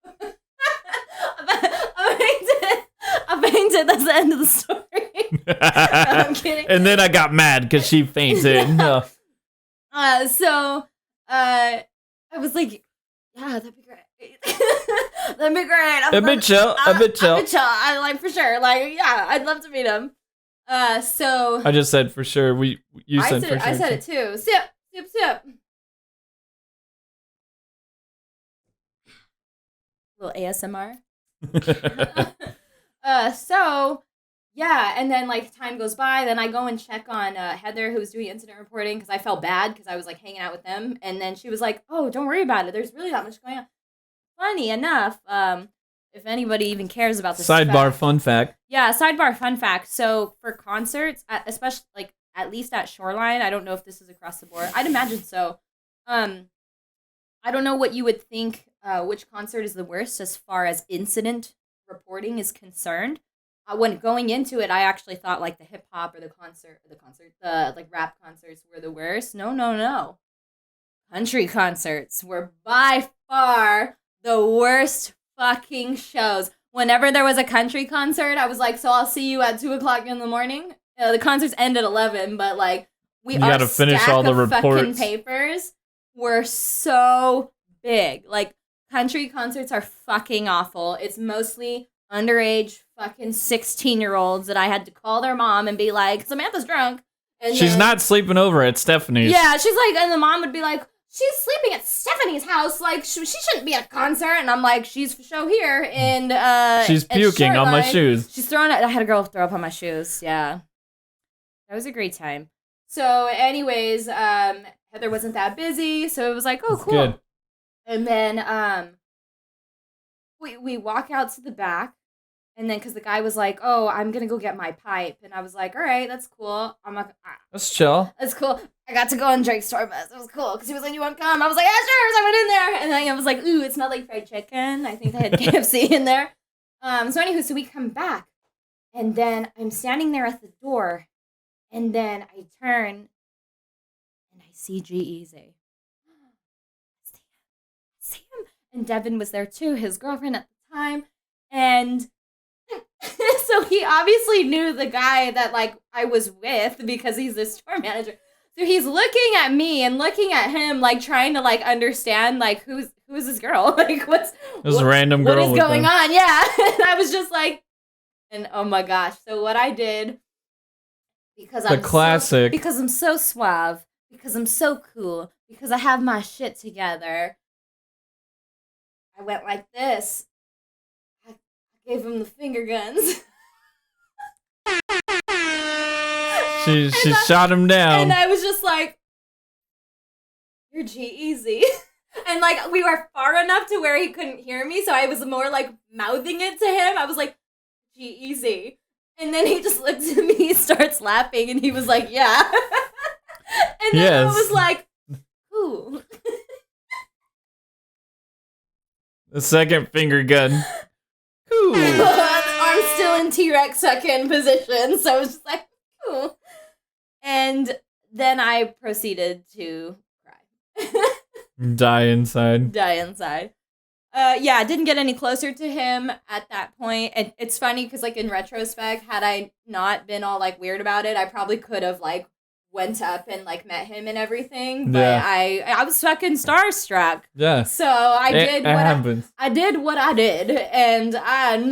I fainted. That's the end of the story. No, I'm kidding. And then I got mad because she fainted. Yeah. I was like, yeah, that'd be great. That'd be great. A bit chill. I like for sure. Like, yeah, I'd love to meet him. So I just said for sure. You said for sure. I said it too. Sip. Little ASMR. So yeah, and then like time goes by, then I go and check on Heather, who was doing incident reporting, because I felt bad because I was like hanging out with them, and then she was like, oh, don't worry about it, there's really not much going on. Funny enough, if anybody even cares about this sidebar fun fact. Yeah, sidebar fun fact. So for concerts, especially like at least at Shoreline, I don't know if this is across the board, I'd imagine so. I don't know what you would think, which concert is the worst as far as incident reporting is concerned. when going into it, I actually thought like the hip hop or the like rap concerts were the worst. No. Country concerts were by far the worst fucking shows. Whenever there was a country concert, I was like, so I'll see you at 2:00 in the morning. The concerts end at 11, but like you gotta finish all the reports. Fucking papers were so big. Like country concerts are fucking awful. It's mostly underage fucking 16-year-olds that I had to call their mom and be like, Samantha's drunk. And she's not sleeping over at Stephanie's. Yeah, she's like, and the mom would be like, she's sleeping at Stephanie's house. Like, she shouldn't be at a concert. And I'm like, she's for show here. And she's puking on my shoes. She's throwing it. I had a girl throw up on my shoes. Yeah. That was a great time. So, anyways, Heather wasn't that busy. So it was like, oh, that's cool. Good. And then we walk out to the back. And then, because the guy was like, oh, I'm going to go get my pipe. And I was like, all right, that's cool. I'm not. That's chill. That's cool. I got to go and drink Starbucks. It was cool. Because he was like, you want to come? I was like, yeah, sure. So I went in there. And then I was like, ooh, it smelled like fried chicken. I think they had KFC in there. So anywho, so we come back. And then I'm standing there at the door. And then I turn. And I see G-Eazy. See him. And Devin was there too. His girlfriend at the time. And so he obviously knew the guy that like I was with because he's the store manager. So he's looking at me and looking at him, like trying to like understand like who is this girl? Like what's this random girl? What is going on? Yeah. And I was just like, and oh my gosh. So what I did, because I'm classic. Because I'm so suave, because I'm so cool, because I have my shit together, I went like this. Gave him the finger guns. She shot him down. And I was just like, you're G-Eazy. And like we were far enough to where he couldn't hear me, so I was more like mouthing it to him. I was like, G-Eazy. And then he just looked at me, starts laughing, and he was like, yeah. And then I was like, ooh. The second finger gun. Cool. The arm's still in T-Rex sucking position, so I was just like, cool. And then I proceeded to cry. Die inside. Yeah, didn't get any closer to him at that point. And it's funny because, like, in retrospect, had I not been all, like, weird about it, I probably could have, like, went up and, like, met him and everything. But yeah. I was fucking starstruck. Yeah. So I did what I did, and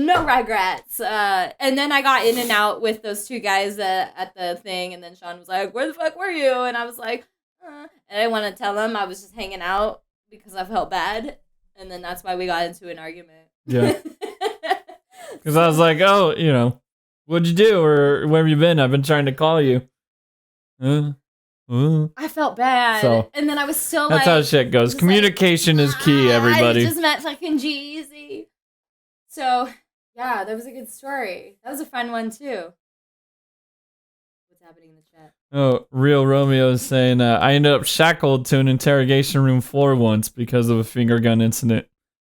no regrets. And then I got in and out with those two guys at the thing, and then Sean was like, where the fuck were you? And I was like, and I didn't want to tell him I was just hanging out because I felt bad. And then that's why we got into an argument. Yeah. Because I was like, oh, you know, what'd you do? Or where have you been? I've been trying to call you. I felt bad. So, and then I was still that's how shit goes. Communication is key, everybody. I just met fucking G-Eazy. So, yeah, that was a good story. That was a fun one, too. What's happening in the chat? Oh, Real Romeo is saying, I ended up shackled to an interrogation room floor once because of a finger gun incident.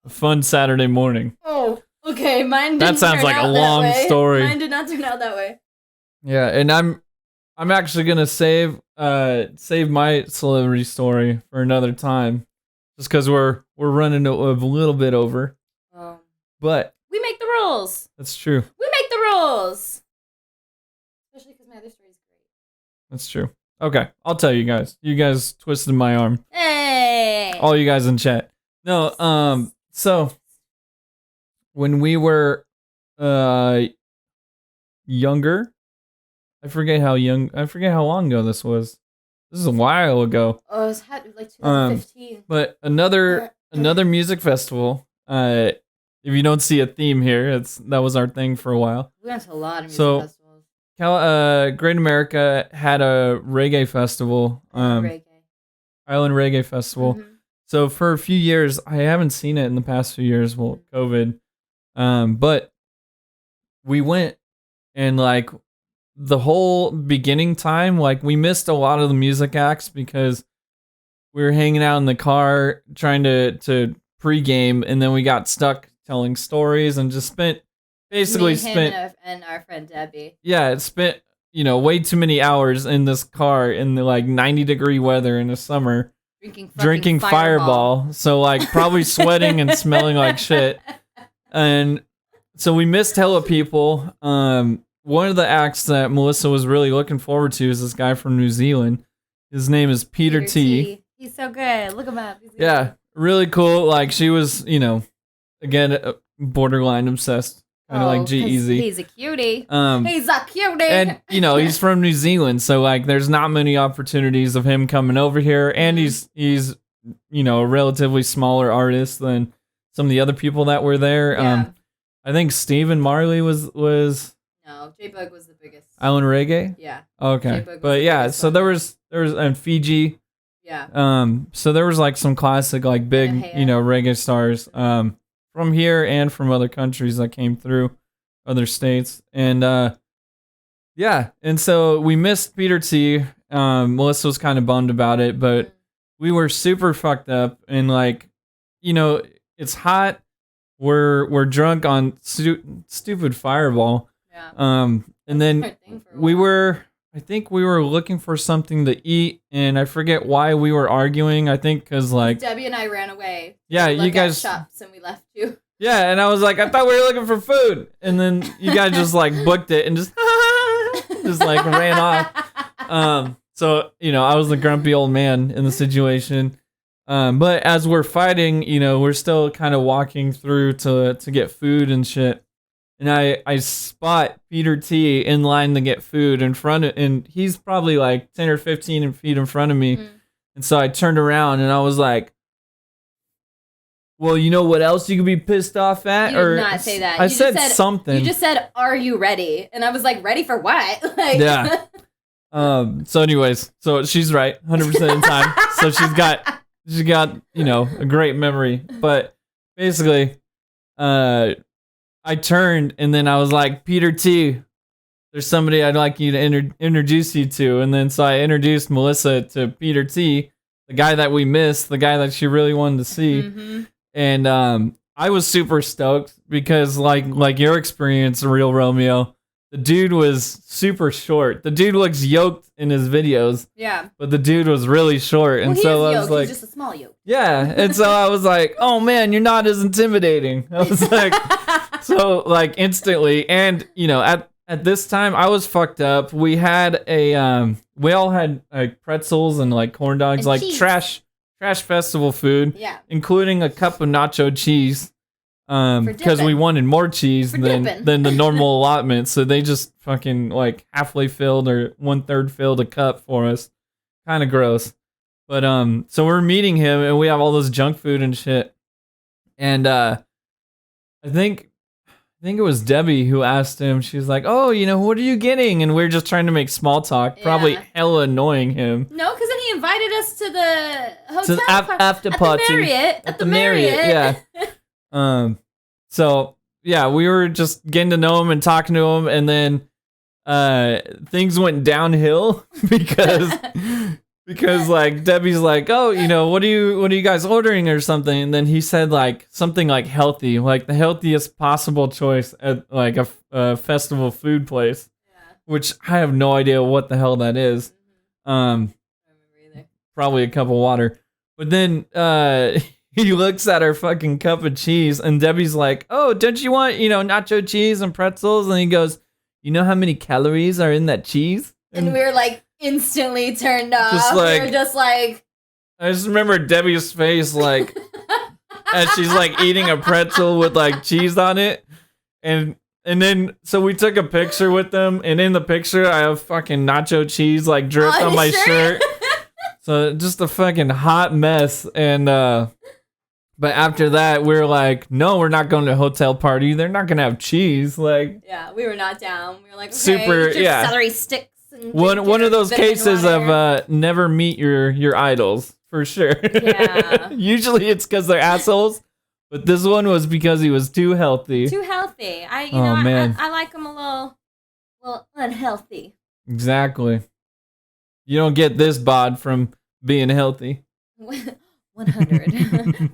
A fun Saturday morning. Oh, okay. Mine didn't That sounds like a long story. Mine did not turn out that way. Yeah, and I'm actually gonna save my celebrity story for another time, just because we're running a little bit over. Oh. But we make the rules. That's true. We make the rules. Especially because my other story is great. That's true. Okay, I'll tell you guys. You guys twisted my arm. Hey. All you guys in chat. No, so when we were younger. I forget how long ago this was. This is a while ago. Oh, it was like 2015. But another music festival. If you don't see a theme here, that was our thing for a while. We went to a lot of music festivals. Great America had a reggae festival. Island Reggae Festival. Mm-hmm. So for a few years, I haven't seen it in the past few years. Well, COVID. But we went and like. The whole beginning time, like we missed a lot of the music acts because we were hanging out in the car trying to pregame, and then we got stuck telling stories and just spent basically Me, spent and our friend Debbie. it spent way too many hours in this car in the like 90-degree weather in the summer Drinking Fireball. So like probably sweating and smelling like shit. And so we missed hella people. One of the acts that Melissa was really looking forward to is this guy from New Zealand. His name is Peter T. He's so good. Look him up. Yeah, really cool. Like she was, again, borderline obsessed. Kind of like G-Eazy. He's a cutie. He's a cutie. And, he's from New Zealand. So, like, there's not many opportunities of him coming over here. And he's a relatively smaller artist than some of the other people that were there. Yeah. I think Stephen Marley was No, J-Bug was the biggest. Island Reggae? Yeah. Okay. J-Bug was But, the yeah, biggest so one. there was and Fiji. Yeah. So there was, like, some classic, like, big, Yeah. reggae stars. From here and from other countries that came through, other states. And and so we missed Peter T. Melissa was kind of bummed about it, but we were super fucked up and like, it's hot. We're drunk on stupid Fireball. Yeah. And then I think we were looking for something to eat, and I forget why we were arguing. I think because like Debbie and I ran away. Yeah, to you look guys. at shops and we left you. Yeah, and I was like, I thought we were looking for food, and then you guys just like booked it and just like ran off. So I was the grumpy old man in the situation. But as we're fighting, we're still kind of walking through to get food and shit. And I spot Peter T in line to get food and he's probably like 10 or 15 feet in front of me. And so I turned around and I was like, well, you know what else you could be pissed off at? You did not say that. I You said just said something. You just said, "Are you ready?" And I was like, "Ready for what?" Like, Yeah. So anyways, so she's right 100% of the time. So she got, a great memory. But basically, I turned and then I was like, Peter T, there's somebody I'd like you to introduce you to. And then so I introduced Melissa to Peter T, the guy that we missed, the guy that she really wanted to see. Mm-hmm. And I was super stoked because like your experience, Real Romeo, the dude was super short. The dude looks yoked in his videos. Yeah. But the dude was really short. And so I was like, he's just a small yoke. yeah. And so I was like, oh man, you're not as intimidating. I was like, so like instantly. And at this time I was fucked up. We had we all had like pretzels and like corn dogs, And like cheese. trash festival food, Yeah. including a cup of nacho cheese. Because we dipping. wanted more cheese For than dipping. the normal allotment. So they just fucking like halfway filled or 1/3 filled a cup for us. Kind of gross. But so we're meeting him and we have all this junk food and shit. And I think it was Debbie who asked him, she's like, oh, what are you getting? And we're just trying to make small talk, probably Yeah. hella annoying him. No, because then he invited us to the hotel after party. at the Marriott. Yeah. So yeah, we were just getting to know him and talking to him, and then things went downhill because like Debbie's like, oh, what are you guys ordering or something, and then he said like something like healthy, like the healthiest possible choice at like a festival food place, which I have no idea what the hell that is. I don't remember either. Probably a cup of water, but then he looks at her fucking cup of cheese, and Debbie's like, oh, don't you want nacho cheese and pretzels? And he goes, you know how many calories are in that cheese? And we were like instantly turned off. Just like- we were just like, I just remember Debbie's face, like, as she's, like, eating a pretzel with, like, cheese on it. And then, so we took a picture with them, and in the picture, I have fucking nacho cheese, like, dripped On on my his shirt. So, just a fucking hot mess. And, but after that, we were like, no, we're not going to a hotel party. They're not going to have cheese. Like, yeah, we were not down. We were like, okay, Super, drink yeah. celery sticks. And one drink of your those vitamin cases water. of never meet your idols, for sure. Yeah. Usually it's because they're assholes, but this one was because he was too healthy. Too healthy. Man. I like him a little unhealthy. Exactly. You don't get this bod from being healthy. 100.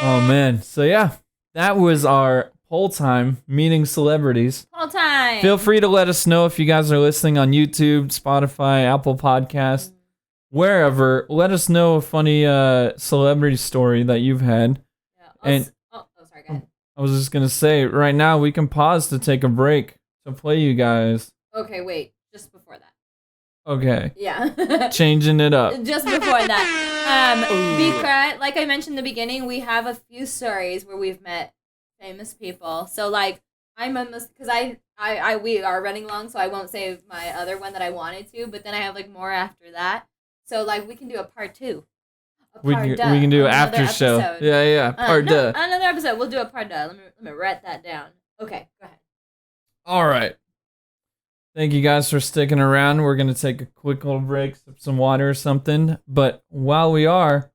Oh man. So yeah, that was our poll time, meeting celebrities. All time. Feel free to let us know if you guys are listening on YouTube, Spotify, Apple Podcasts, wherever. Let us know a funny celebrity story that you've had. Yeah. Sorry, go ahead. I was just going to say, right now we can pause to take a break to play you guys. Okay, wait. Just before that. Okay. Yeah. Changing it up. Just before that. Because, like I mentioned in the beginning, we have a few stories where we've met famous people. So, like, I'm almost, because we are running long, so I won't say my other one that I wanted to, but then I have, like, more after that. So, like, we can do a part 2. We can do an after show. Yeah. Part duh. Another episode. We'll do a part duh. Let me write that down. Okay, go ahead. All right. Thank you guys for sticking around. We're going to take a quick little break, sip some water or something. But while we are,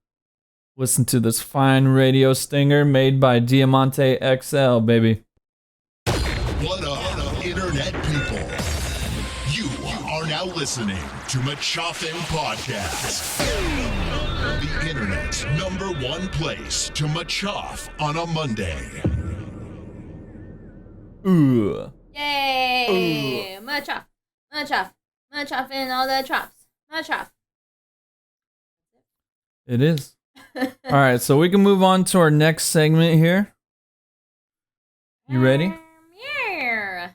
listen to this fine radio stinger made by Diamante XL, baby. What up, internet people? You are now listening to Machoff'n Podcast. The internet's #1 place to machoff on a Monday. Ooh. Yay! Machoff in all the chops. Machoff. It is. All right, so we can move on to our next segment here. You ready? Yeah.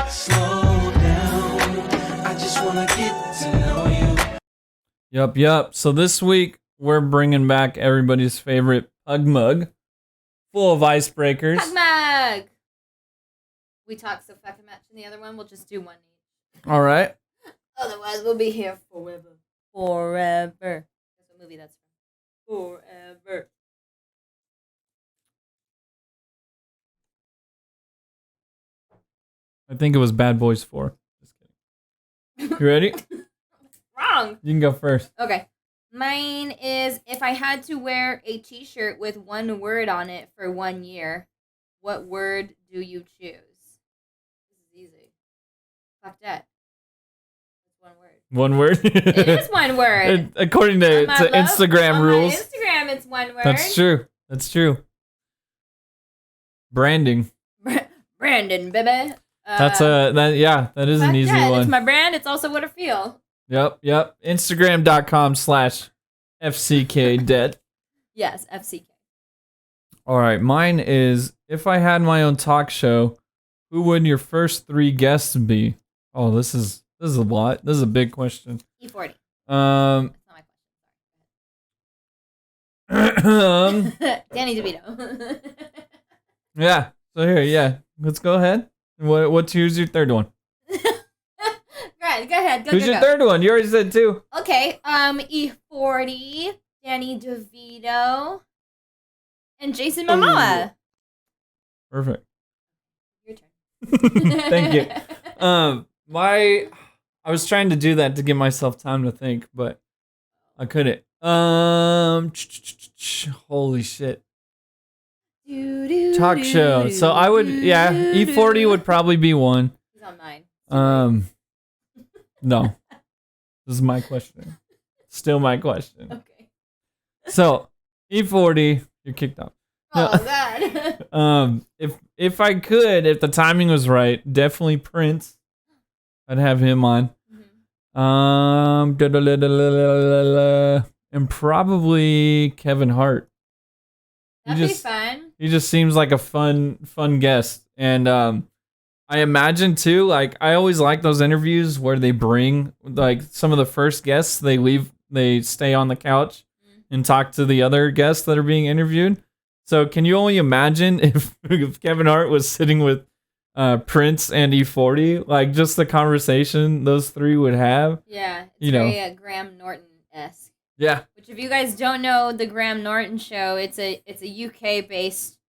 Slow down. I just wanna get to know you. Yep. So this week, we're bringing back everybody's favorite Pug Mug, full of icebreakers. Pug mug. We talk so fucking much in the other one, we'll just do one each. All right. Otherwise, we'll be here forever. Forever. That's a movie that's from. Forever. I think it was Bad Boys 4. Just kidding. You ready? Wrong. You can go first. Okay. Mine is, if I had to wear a t-shirt with one word on it for 1 year, what word do you choose? This is easy. Fuck that. It's one word. One word? It is one word. According to Instagram rules. On Instagram, it's one word. That's true. Branding. Brandon, baby. That is an easy one. It's my brand. It's also what I feel. Yep. Instagram.com/FCKdead. Yes, FCK. All right, mine is, if I had my own talk show, who would your first 3 guests be? Oh, this is a lot. This is a big question. E40. Um. That's not my question. Danny DeVito. Yeah. So here, let's go ahead. Who's your third one? Go ahead. Who's your third one? You already said 2. Okay. E40, Danny DeVito, and Jason Momoa. Perfect. Your turn. Thank you. I was trying to do that to give myself time to think, but I couldn't. Holy shit. Talk show. So I would, E40 would probably be one. He's on mine. No. This is my question. Still my question. Okay. So, E40, you're kicked off. Oh God. If I could, if the timing was right, definitely Prince. I'd have him on. And probably Kevin Hart. That'd be fun. He just seems like a fun guest. And I imagine too, like, I always like those interviews where they bring, like, some of the first guests, they stay on the couch and talk to the other guests that are being interviewed. So can you only imagine if Kevin Hart was sitting with Prince and E40, like, just the conversation those 3 would have? Yeah, it's very Graham Norton-esque. Yeah. Which, if you guys don't know the Graham Norton show, it's a UK based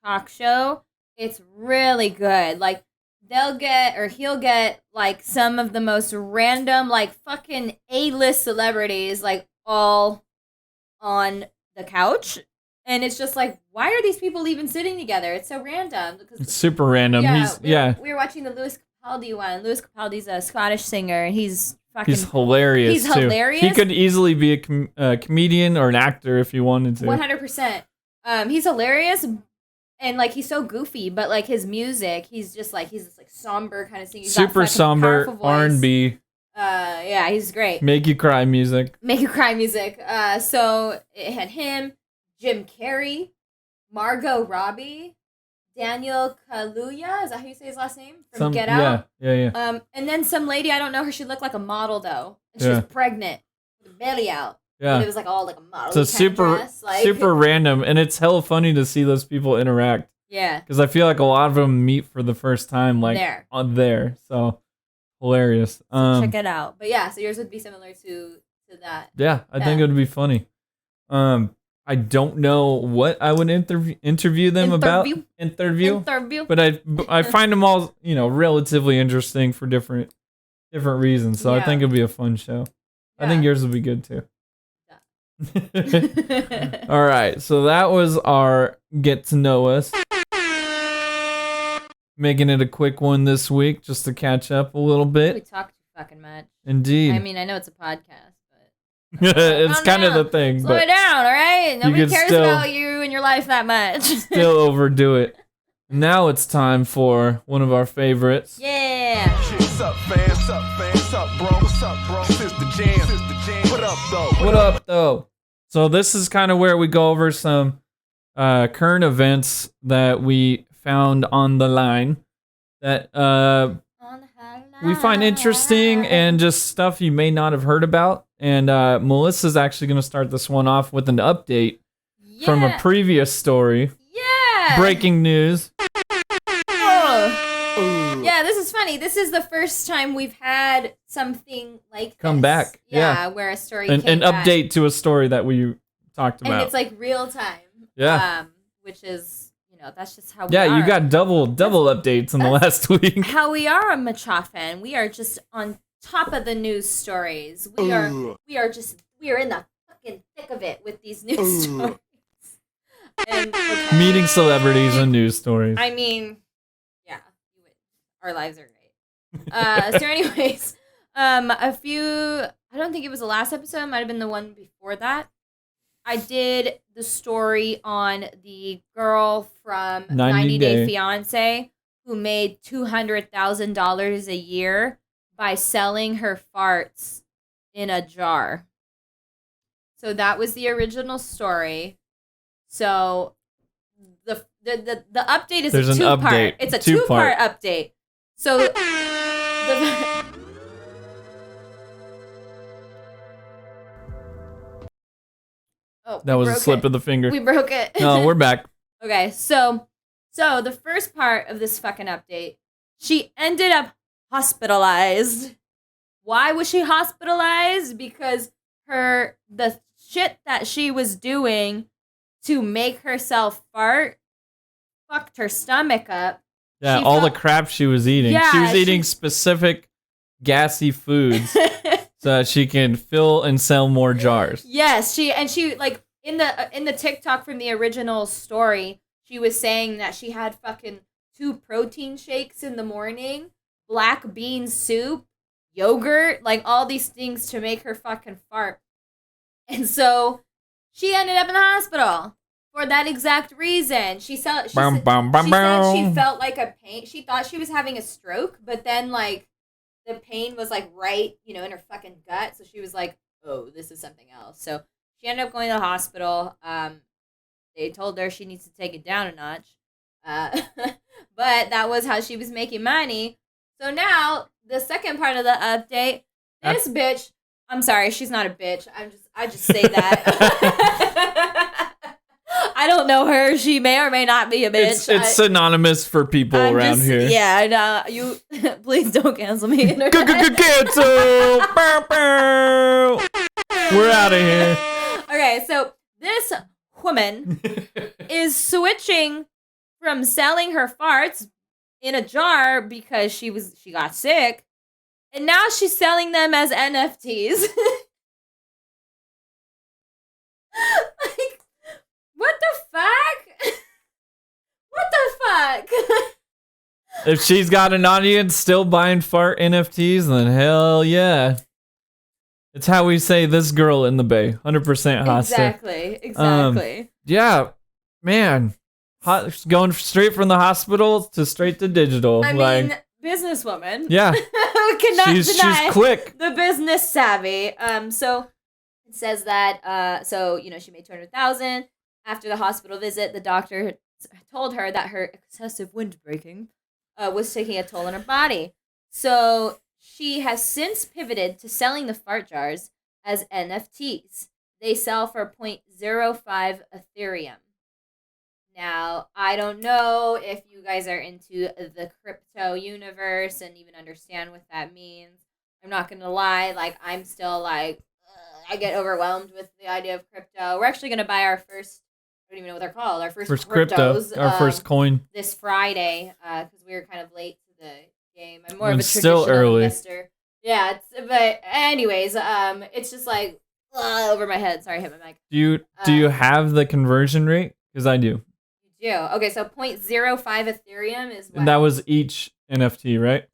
talk show. It's really good. Like, he'll get like some of the most random, like, fucking A-list celebrities, like, all on the couch. And it's just like, why are these people even sitting together? It's so random. It's super random. We were watching the Lewis Capaldi one. Lewis Capaldi's a Scottish singer, and he's hilarious. He's hilarious. He could easily be a comedian or an actor if he wanted to. 100%. He's hilarious, and like he's so goofy, but like his music, he's this like somber kind of singer. He's got Super fucking somber powerful voice. R&B, Yeah, he's great. make you cry music. Make you cry music. So it had him, Jim Carrey, Margot Robbie, Daniel Kaluuya. Is that how you say his last name? From Get Out. Yeah. And then some lady, I don't know her. She looked like a model though, and she was pregnant with her belly out. Yeah. And it was like all like a model. So super random, and it's hella funny to see those people interact. Yeah. Because I feel like a lot of them meet for the first time, like on there. So hilarious. Check it out. But yeah, so yours would be similar to that. Yeah, I think it would be funny. I don't know what I would interview them about. Interview. But I find them all, relatively interesting for different reasons. So I think it'd be a fun show. I think yours would be good too. All right, so that was our get to know us. Making it a quick one this week just to catch up a little bit. We talk too fucking much. Indeed. I mean, I know it's a podcast, but it's kind of the thing. Slow it down, all right? Nobody cares about you and your life that much. Still overdo it. Now it's time for one of our favorites. Yeah. What's up, fam? What's up, fam? What's up, bro? What's up, bro? This the jam. What up, though? What up, though? So this is kind of where we go over some current events that we found on the line that we find interesting and just stuff you may not have heard about. And Melissa's actually going to start this one off with an update from a previous story. Yeah. Breaking news. Yeah, this is funny. This is the first time we've had something like come this. back. Yeah, where a story an came back. update to a story that we talked about. And it's like real time. Yeah. Which is, that's just how we are. Yeah, you got double updates in the last week. How we are on Machoff'n. We are just on top of the news stories. We are in the fucking thick of it with these news stories. And, meeting celebrities and news stories. I mean, yeah, our lives are great. So anyways, I don't think it was the last episode, it might have been the one before that. I did the story on the girl from 90 Day Fiancé who made $200,000 a year by selling her farts in a jar. So that was the original story. So the update is a two-part. It's a two-part update. So that was a slip of the finger. We broke it. No, we're back. Okay, so the first part of this fucking update, she ended up hospitalized. Why was she hospitalized? Because the shit that she was doing to make herself fart fucked her stomach up. Yeah, all the crap she was eating. Yeah, she was eating specific gassy foods so that she can fill and sell more jars. Yes, she like in the TikTok from the original story, she was saying that she had fucking 2 protein shakes in the morning, black bean soup, yogurt, like all these things to make her fucking fart. And so she ended up in the hospital for that exact reason. She said she felt like a pain. She thought she was having a stroke, but then like the pain was like right, in her fucking gut. So she was like, "Oh, this is something else." So she ended up going to the hospital. They told her she needs to take it down a notch. But that was how she was making money. So now the second part of the update, this bitch. I'm sorry, she's not a bitch. I just say that. I don't know her. She may or may not be a bitch. It's synonymous for people around here. Yeah, I know. You please don't cancel me. Cancel. We're out of here. Okay, so this woman is switching from selling her farts in a jar because she got sick, and now she's selling them as NFTs. Like, what the fuck? What the fuck? If she's got an audience still buying fart NFTs, then hell yeah. It's how we say this girl in the Bay. 100% hostile. Exactly. Yeah. man, going straight from the hospital to straight to digital. I like, mean, businesswoman. yeah, Cannot she's deny quick. the business savvy. So it says that she made 200,000 after the hospital visit. The doctor told her that her excessive windbreaking was taking a toll on her body. So she has since pivoted to selling the fart jars as NFTs. They sell for 0.05 Ethereum. Now, I don't know if you guys are into the crypto universe and even understand what that means. I'm not going to lie. Like, I'm still like, I get overwhelmed with the idea of crypto. We're actually going to buy our first, I don't even know what they're called, our first crypto, cryptos, our first coin. this Friday, because we were kind of late to the game. I'm more of a It's still traditional early. investor. Yeah, but anyways, it's just like over my head. Sorry, I hit my mic. Do you have the conversion rate? Because I do. You do. Okay, so 0.05 Ethereum is what? And that was each NFT, right?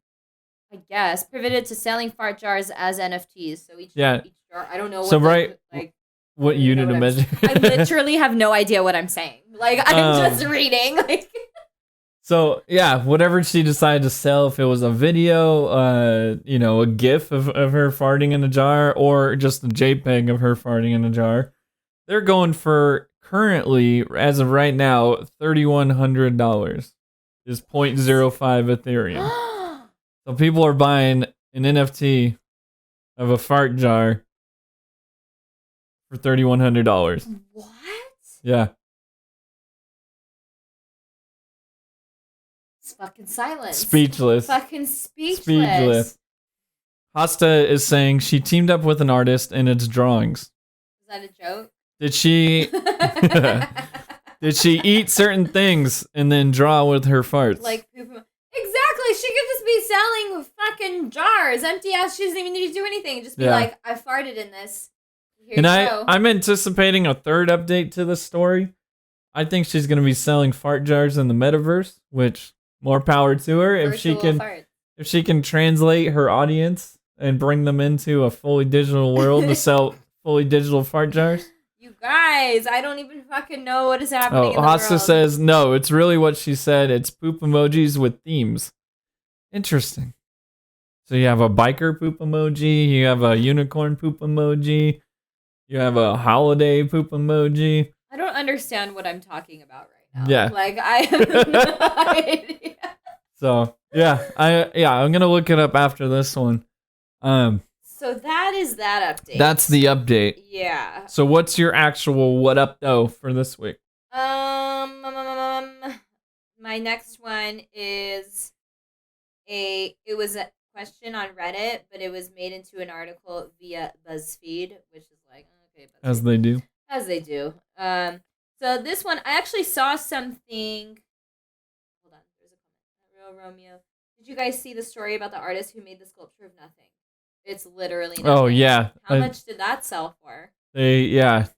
I guess pivoted to selling fart jars as NFTs. So each Yeah. each jar. I don't know. So, what right, like What I don't unit know of what measure? I literally have no idea what I'm saying. Like I'm just reading. Like So yeah, whatever she decided to sell, if it was a video, a GIF of her farting in a jar, or just a JPEG of her farting in a jar, they're going for currently, as of right now, $3,100 is 0.05 Ethereum. So people are buying an NFT of a fart jar for $3,100. what? Yeah. It's fucking silence. Speechless. Fucking speechless. Speechless. Hasta is saying she teamed up with an artist and it's drawings. Is that a joke? Did she did she eat certain things and then draw with her farts? Like poop. Exactly. She could just be selling fucking jars, empty ass. She doesn't even need to do anything. Just be like, I farted in this. Here and you go. I'm anticipating a third update to this story. I think she's gonna be selling fart jars in the metaverse, which more power to her. If she can translate her audience and bring them into a fully digital world to sell fully digital fart jars. You guys, I don't even fucking know what is happening in the Hasta world. says no, it's really what she said. It's poop emojis with themes. Interesting. So you have a biker poop emoji, you have a unicorn poop emoji, you have a holiday poop emoji. I don't understand what I'm talking about right now. Yeah. Like I have no idea. So I'm gonna look it up after this one. So that is that update. That's the update. Yeah. So what's your actual what up though for this week? My next one is it was a question on Reddit, but it was made into an article via BuzzFeed, which is like, okay, BuzzFeed. As they do. As they do. So this one, I actually saw something. Hold on, there's a comment. Real Romeo. Did you guys see the story about the artist who made the sculpture of nothing? It's literally nothing. Oh yeah. How much did that sell for? They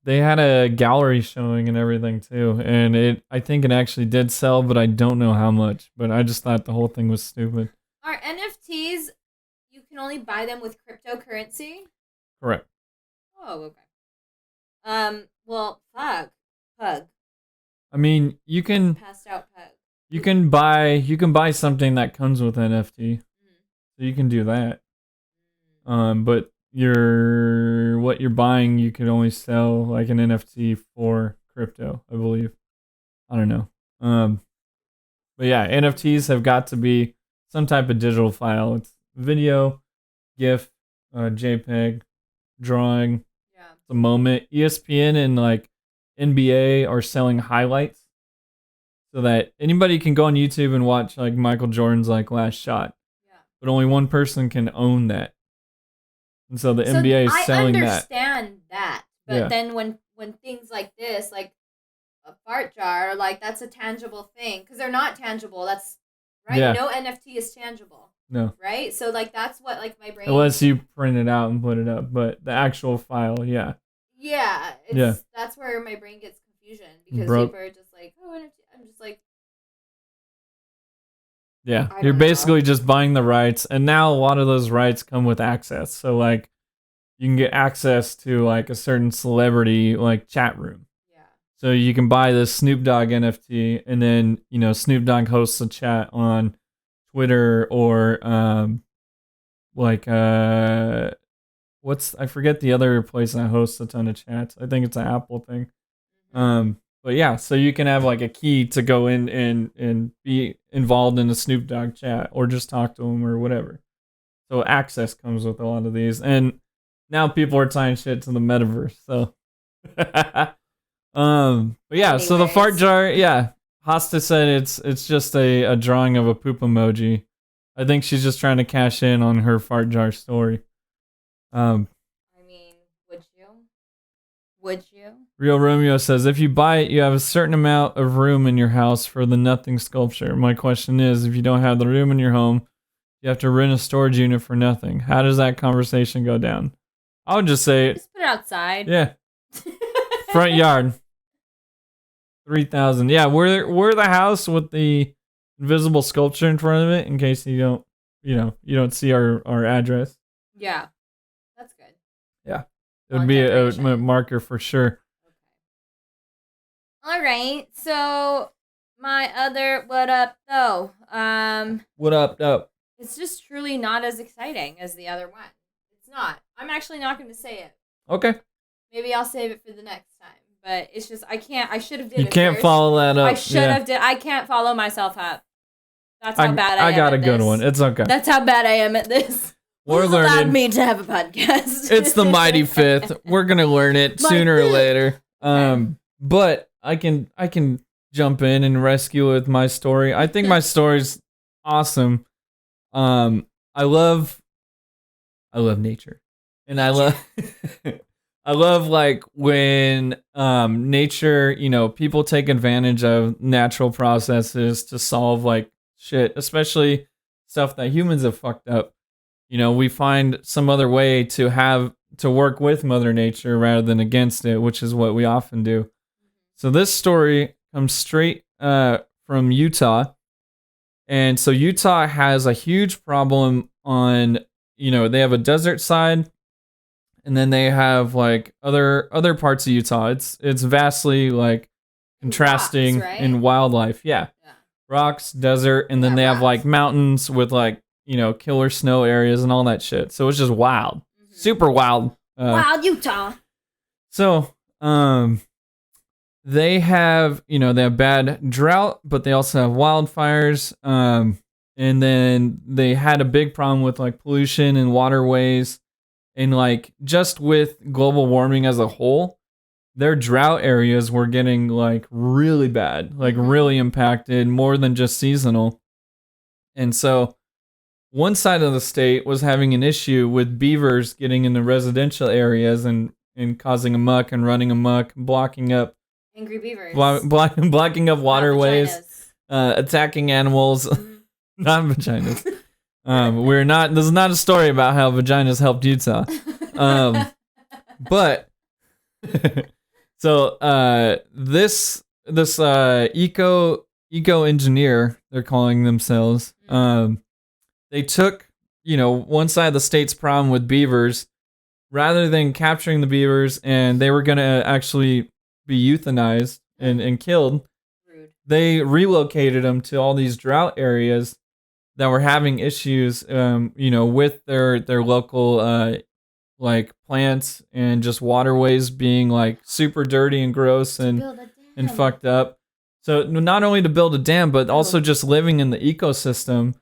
had a gallery showing and everything too, and I think it actually did sell, but I don't know how much. But I just thought the whole thing was stupid. Are NFTs, you can only buy them with cryptocurrency? Correct. Oh, okay. Well, Pug. I mean, you can Passed out Pug. you can buy something that comes with NFT, so you can do that. But what you're buying, you can only sell like an NFT for crypto, I believe. I don't know. But yeah, NFTs have got to be some type of digital file. It's video, GIF, JPEG, drawing. Yeah. It's a moment. ESPN and like NBA are selling highlights so that anybody can go on YouTube and watch like Michael Jordan's like last shot. Yeah. But only one person can own that. And so the NBA is selling that. I understand that. But Yeah. then when things like this, like a fart jar, like that's a tangible thing. Because they're not tangible. That's right. Yeah. No NFT is tangible. No. Right? So like that's what like my brain Unless you print it out and put it up. But the actual file, yeah. Yeah. Yeah. That's where my brain gets confusion. Because Broke. people are just like, oh, NFT. I'm just like, Yeah. I You're don't know. basically just buying the rights. And now a lot of those rights come with access. So like you can get access to like a certain celebrity like chat room. yeah. So you can buy this Snoop Dogg NFT, and then Snoop Dogg hosts a chat on Twitter or I forget the other place that hosts a ton of chats. I think it's an Apple thing. But yeah, so you can have like a key to go in and be involved in the Snoop Dogg chat or just talk to him or whatever. So access comes with a lot of these, and now people are tying shit to the metaverse. So, but yeah, so the fart jar, yeah. Hosta said it's just a drawing of a poop emoji. I think she's just trying to cash in on her fart jar story. I mean, would you? Would you? Real Romeo says, if you buy it, you have a certain amount of room in your house for the nothing sculpture. My question is, if you don't have the room in your home, you have to rent a storage unit for nothing. How does that conversation go down? I would just say, just put it outside. Yeah. Front yard. 3,000. Yeah, we're the house with the invisible sculpture in front of it in case you don't see our address. Yeah. That's good. Yeah. It would be a marker for sure. All right, so my other what up though? What up though? It's just truly not as exciting as the other one. It's not. I'm actually not going to say it. Okay. Maybe I'll save it for the next time. But it's just I should have did it. You can't first. follow that up. I should have did. I can't follow myself up. That's how bad I am. I got at a good this. one. It's okay. That's how bad I am at this. We're Who's learning. allowed me to have a podcast. It's the mighty fifth. We're gonna learn it sooner or later. But I can jump in and rescue with my story. I think my story's awesome. I love nature, and I love like when nature, people take advantage of natural processes to solve like shit, especially stuff that humans have fucked up. We find some other way to work with Mother Nature rather than against it, which is what we often do. So this story comes straight from Utah. And so Utah has a huge problem on, they have a desert side, and then they have like other parts of Utah. It's vastly like contrasting rocks, right? in wildlife. Yeah. Rocks, desert, and then they have like mountains with like, killer snow areas and all that shit. So it's just wild. Mm-hmm. Super wild. Wild Utah. So, they have bad drought, but they also have wildfires. And then they had a big problem with like pollution and waterways, and like just with global warming as a whole, their drought areas were getting like really bad, like really impacted, more than just seasonal. And so one side of the state was having an issue with beavers getting into residential areas and causing amok and running amok, blocking up angry beavers, blocking up waterways, attacking animals, not vaginas. This is not a story about how vaginas helped Utah. But so this eco engineer, they're calling themselves, they took, one side of the state's problem with beavers, rather than capturing the beavers, and they were going to actually be euthanized and killed. Rude. They relocated them to all these drought areas that were having issues, with their local, like plants and just waterways being like super dirty and gross and fucked up. So not only to build a dam, but also just living in the ecosystem.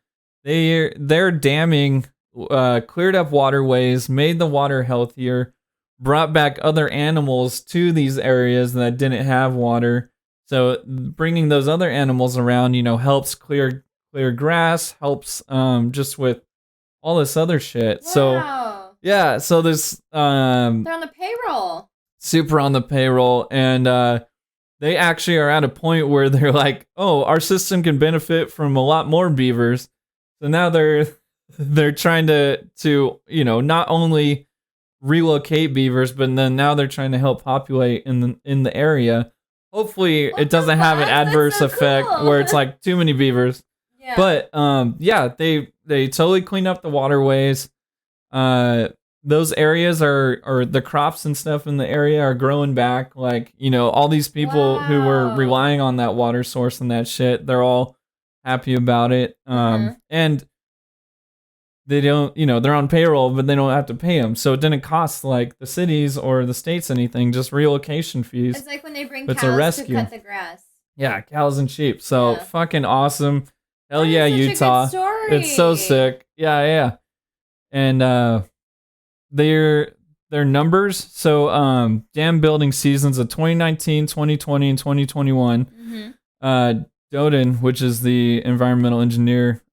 They're damming, cleared up waterways, made the water healthier, brought back other animals to these areas that didn't have water. So bringing those other animals around, helps clear grass, helps just with all this other shit. Wow. So yeah, so there's they're on the payroll. Super on the payroll, and they actually are at a point where they're like, oh, our system can benefit from a lot more beavers. So now they're trying to not only relocate beavers, but then now they're trying to help populate in the area. Hopefully it doesn't have an adverse effect where it's like too many beavers. Yeah. But they totally clean up the waterways. those areas are the crops and stuff in the area are growing back. Like, all these people who were Wow. relying on that water source and that shit, they're all happy about it. And they don't, they're on payroll, but they don't have to pay them. So it didn't cost like the cities or the states anything, just relocation fees. It's like when they bring It's a cows to rescue. cut the grass. Yeah, cows and sheep. So Yeah. fucking awesome. Hell That yeah, is such a good Utah. story. It's so sick. Yeah. And their numbers. So dam building seasons of 2019, 2020, and 2021. Mm-hmm. Doden, which is the environmental engineer,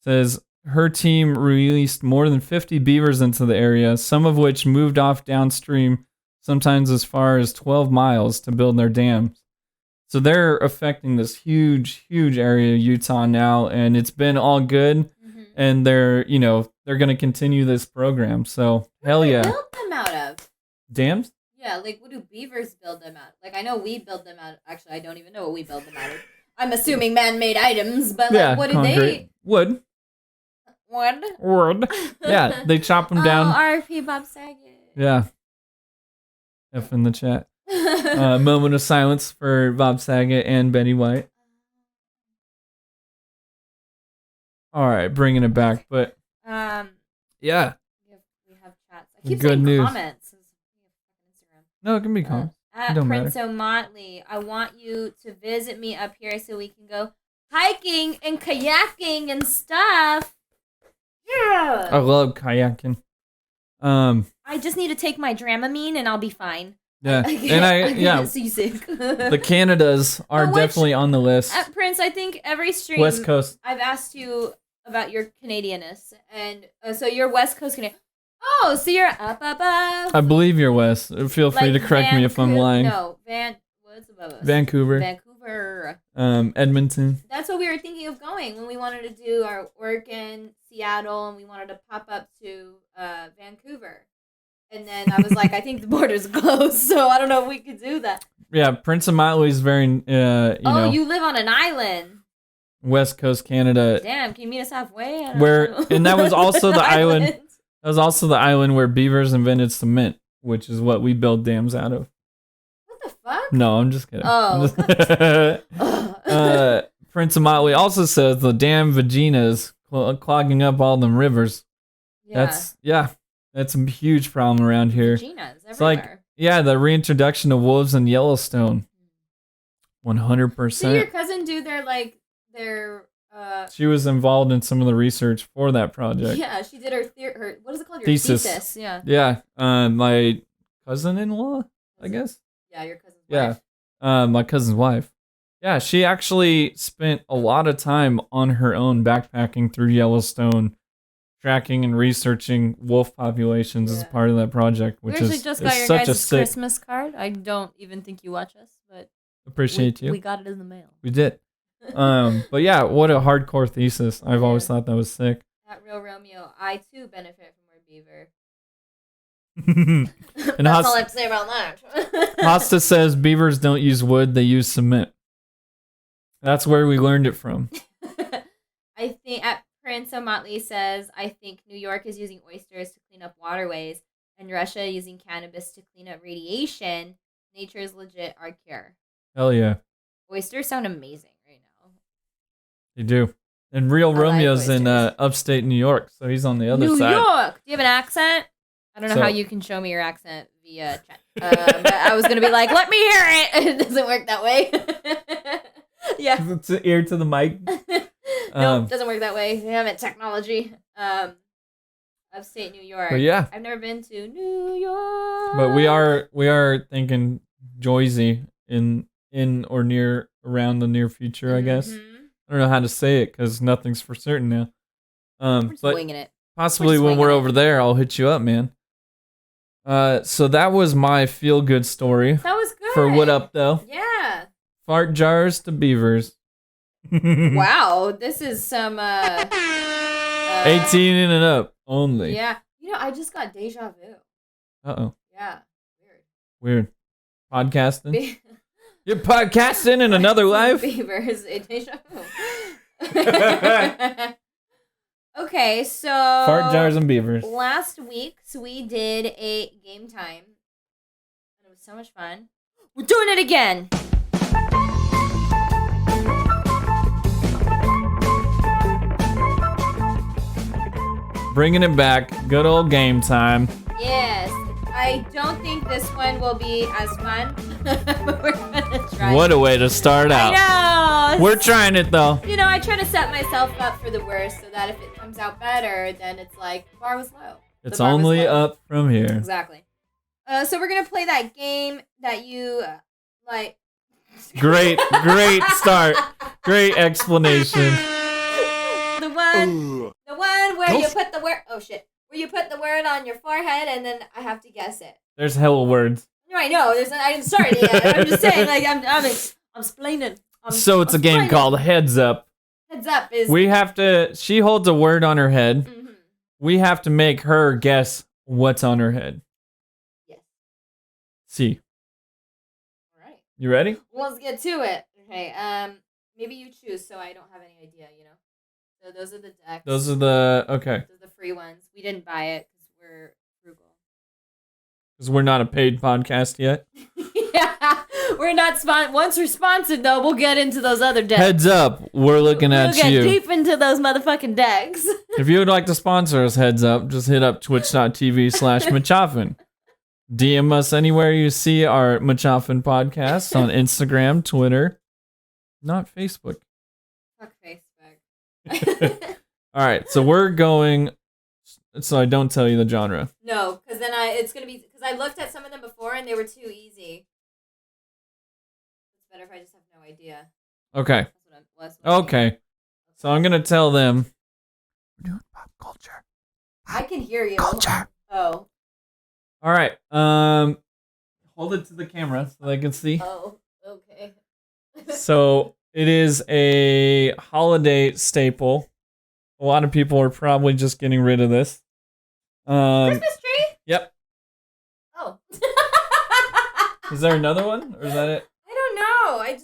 says her team released more than 50 beavers into the area, some of which moved off downstream, sometimes as far as 12 miles to build their dams. So they're affecting this huge, huge area of Utah now, and it's been all good. Mm-hmm. And they're going to continue this program. So hell What do yeah. they build them out of? Dams? Yeah, like what do beavers build them out? Like I know we build them out. Actually, I don't even know what we build them out of. I'm assuming man-made items, but like, what do concrete. they? Wood. Wood. Yeah, they chop them down. Oh, R.P. Bob Saget. Yeah. F in the chat. Moment of silence for Bob Saget and Betty White. All right, bringing it back, but yeah, we have chats. I keep Good saying news. comments. Instagram. no, it can be calm. At don't Prince O'Motley, I want you to visit me up here so we can go hiking and kayaking and stuff. Yeah. I love kayaking. I just need to take my Dramamine and I'll be fine. Yeah, I and get seasick. the Canadas are Which- definitely on the list. At Prince, I think every stream West Coast. I've asked you about your Canadianness, and so you're West Coast Canadian. Oh, so you're up above. I believe you're West. Feel free to correct me if I'm lying. No, what's above us? Vancouver. Vancouver. Edmonton. That's what we were thinking of going when we wanted to do our work in Seattle, and we wanted to pop up to Vancouver. And then I was like, I think the border's closed, so I don't know if we could do that. Yeah, Prince of Motley is very, You live on an island. West Coast Canada. Damn, can you meet us halfway? I don't Where know. and that was also the island. Island. That was also the island where beavers invented cement, which is what we build dams out of. What the fuck? No, I'm just kidding. Oh. Prince of Motley also says the damn vaginas clogging up all them rivers. That's a huge problem around here. Gina's It's like, everywhere. the reintroduction of wolves in Yellowstone. 100%. Did your cousin do their She was involved in some of the research for that project. yeah, she did her what is it called? Your Thesis. Yeah. Yeah, my cousin-in-law, I guess. Yeah, your cousin's Yeah. wife. My cousin's wife. Yeah, she actually spent a lot of time on her own backpacking through Yellowstone, tracking and researching wolf populations as Yeah. part of that project, We which actually is just is got your such a guys' sick. Christmas card. I don't even think you watch us, but Appreciate you. We got it in the mail. We did. But yeah, what a hardcore thesis. I've always thought that was sick. At Real Romeo, I too benefit from our beaver. And That's all I have to say about that. Hosta says beavers don't use wood, they use cement. That's where we learned it from. I think at Prince O'Motley says, I think New York is using oysters to clean up waterways and Russia using cannabis to clean up radiation. Nature is legit our cure. Hell yeah. Oysters sound amazing right now. They do. And Real like Romeo's in oysters. upstate New York, so he's on the other New side. York! Do you have an accent? I don't know So- how you can show me your accent via chat. But I was going to be like, let me hear it. It doesn't work that way. Yeah. It's an ear to the mic. Nope, doesn't work that way. Damn it, technology. Upstate New York. But yeah. I've never been to New York. But we are thinking Joyzy in or near around the near future, I guess. Mhm. I don't know how to say it because nothing's for certain now. We're just But winging it. possibly just when we're winging it. over there, I'll hit you up, man. So that was my feel good story. That was good. For what up though? Yeah. Fart jars to beavers. Wow, this is some 18 in and up only. Yeah. You know, I just got deja vu. Uh-oh. Yeah. Weird. Podcasting? Be- You're podcasting in another life? Beavers, a deja vu. Okay, Okay, so Fart jars and beavers. last week we did a game time. And it was so much fun. We're doing it again. Bringing it back. Good old game time. Yes. I don't think this one will be as fun. But we're gonna try. What a way to start out. I know. We're trying it though. You know, I try to set myself up for the worst so that if it comes out better, then it's like the bar was low. It's The bar was only low. up from here. Exactly. So we're gonna play that game that you like. Great start. Great explanation. The one where you put the word. Oh shit! Where you put the word on your forehead and then I have to guess it. There's hella words. No, I know. I didn't start it yet. I'm just saying. Like I'm explaining. So it's a game called Heads Up. Heads Up is. We have to. She holds a word on her head. Mhm. We have to make her guess what's on her head. Yes. See. All right. You ready? Well, let's get to it. Okay. Maybe you choose, so I don't have any idea. You know. So those are the decks. Those are the okay. Those are the free ones. We didn't buy it because we're frugal. Because we're not a paid podcast yet. Yeah, we're not once we're sponsored though, we'll get into those other decks. Heads up, we're looking at We'll get you. deep into those motherfucking decks. If you would like to sponsor us, Heads Up, just hit up twitch.tv/Machoff'n. DM us anywhere you see our Machoff'n podcast on Instagram, Twitter, not Facebook. Fuck Facebook. All right, so we're going. So I don't tell you the genre. No, because then it's gonna be because I looked at some of them before and they were too easy. It's better if I just have no idea. Okay. That's what I'm. Okay. So I'm gonna tell them. We're doing pop culture. I can hear you. Culture. Oh. All right. Hold it to the camera so they can see. Oh. Okay. So it is a holiday staple. A lot of people are probably just getting rid of this. Christmas tree. Yep. Oh. Is there another one, or is that it? I don't know. I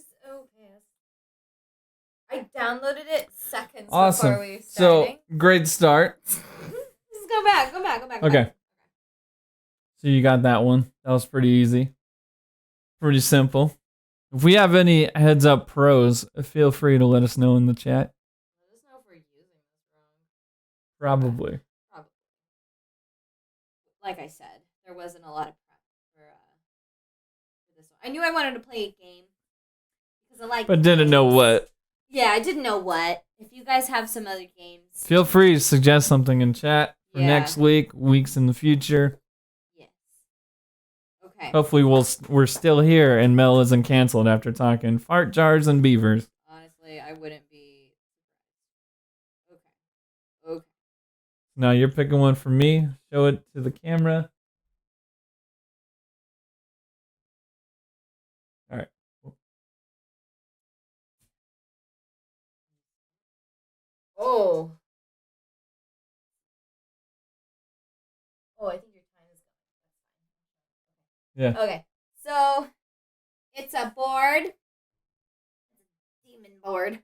downloaded it seconds Awesome. before we So started. great start. Just go back. Okay. So you got that one. That was pretty easy. Pretty simple. If we have any Heads Up pros, feel free to let us know in the chat. Let us know if we're using this wrong. Probably. Probably. Like I said, there wasn't a lot of prep for this one. I knew I wanted to play a game because I like. But didn't know games. what. Yeah, I didn't know what. If you guys have some other games, Feel free to suggest something in chat for Yeah. next week, weeks in the future. yes. Okay. Hopefully we're still here and Mel isn't canceled after talking fart jars and beavers. Honestly, I wouldn't be. Okay. Now you're picking one for me. Show it to the camera. All right. Oh. Oh, I think your time is Yeah. Okay, so it's a board. Demon board.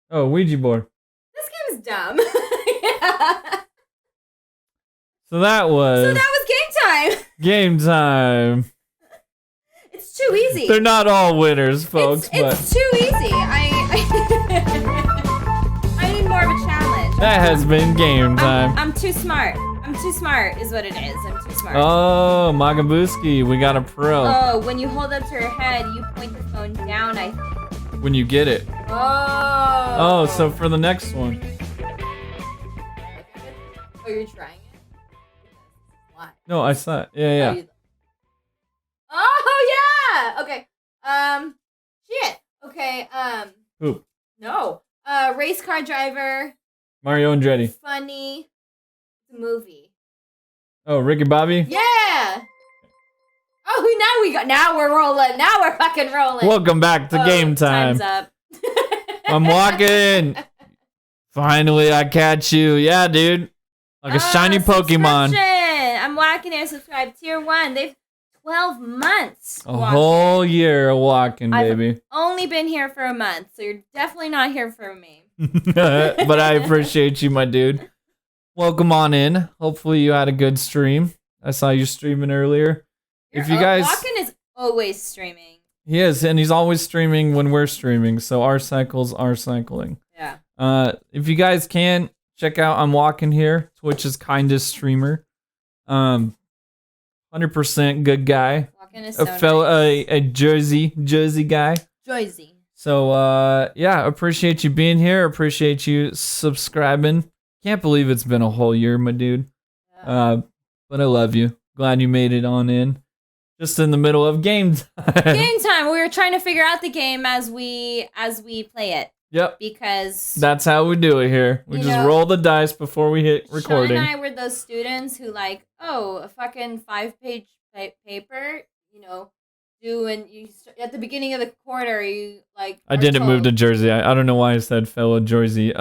Oh, Ouija board. This game is dumb. Yeah. So that was So that was game time. game time. It's too easy. They're not all winners, folks, It's too easy. I need more of a challenge. but that has been game time. I'm too smart. I'm too smart is what it is. I'm too smart. Oh, Magabuski, we got a pro. Oh, when you hold up to her head, you point the phone down, I think. When you get it. Oh. Oh, so for the next one. Oh, you're trying it? Why? No, I saw it. Yeah. Oh, yeah! Okay. Shit. Okay, Who? no. Race car driver. Mario Andretti. Funny. Movie. Oh, Ricky Bobby. Yeah! Oh, now we're rolling. Now we're fucking rolling. Welcome back to game time. Time's up. I'm walking. Finally, I catch you. Yeah, dude. Like a shiny Pokemon. Subscription. I'm walking there. Subscribe. Tier 1. They've 12 months. A walking. whole year of walking, baby. Only been here for a month, so you're definitely not here for me. But I appreciate you, my dude. welcome on in. Hopefully you had a good stream. I saw you streaming earlier. If you guys, Walken is always streaming. he is, and he's always streaming when we're streaming. So our cycles are cycling. Yeah. If you guys can check out, I'm walking here. Twitch's kindest streamer. 100% good guy. Walken is A so fellow, nice. a Jersey guy. Joyzy. So yeah, appreciate you being here. Appreciate you subscribing. Can't believe it's been a whole year, my dude. But I love you. Glad you made it on in. Just in the middle of game time. Game time. We were trying to figure out the game as we play it. Yep. Because That's how we do it here. We You just know, roll the dice before we hit recording. Sean and I were those students who like, a fucking 5-page paper, at the beginning of the quarter, you like. I didn't move to Jersey. I don't know why I said fellow Jersey.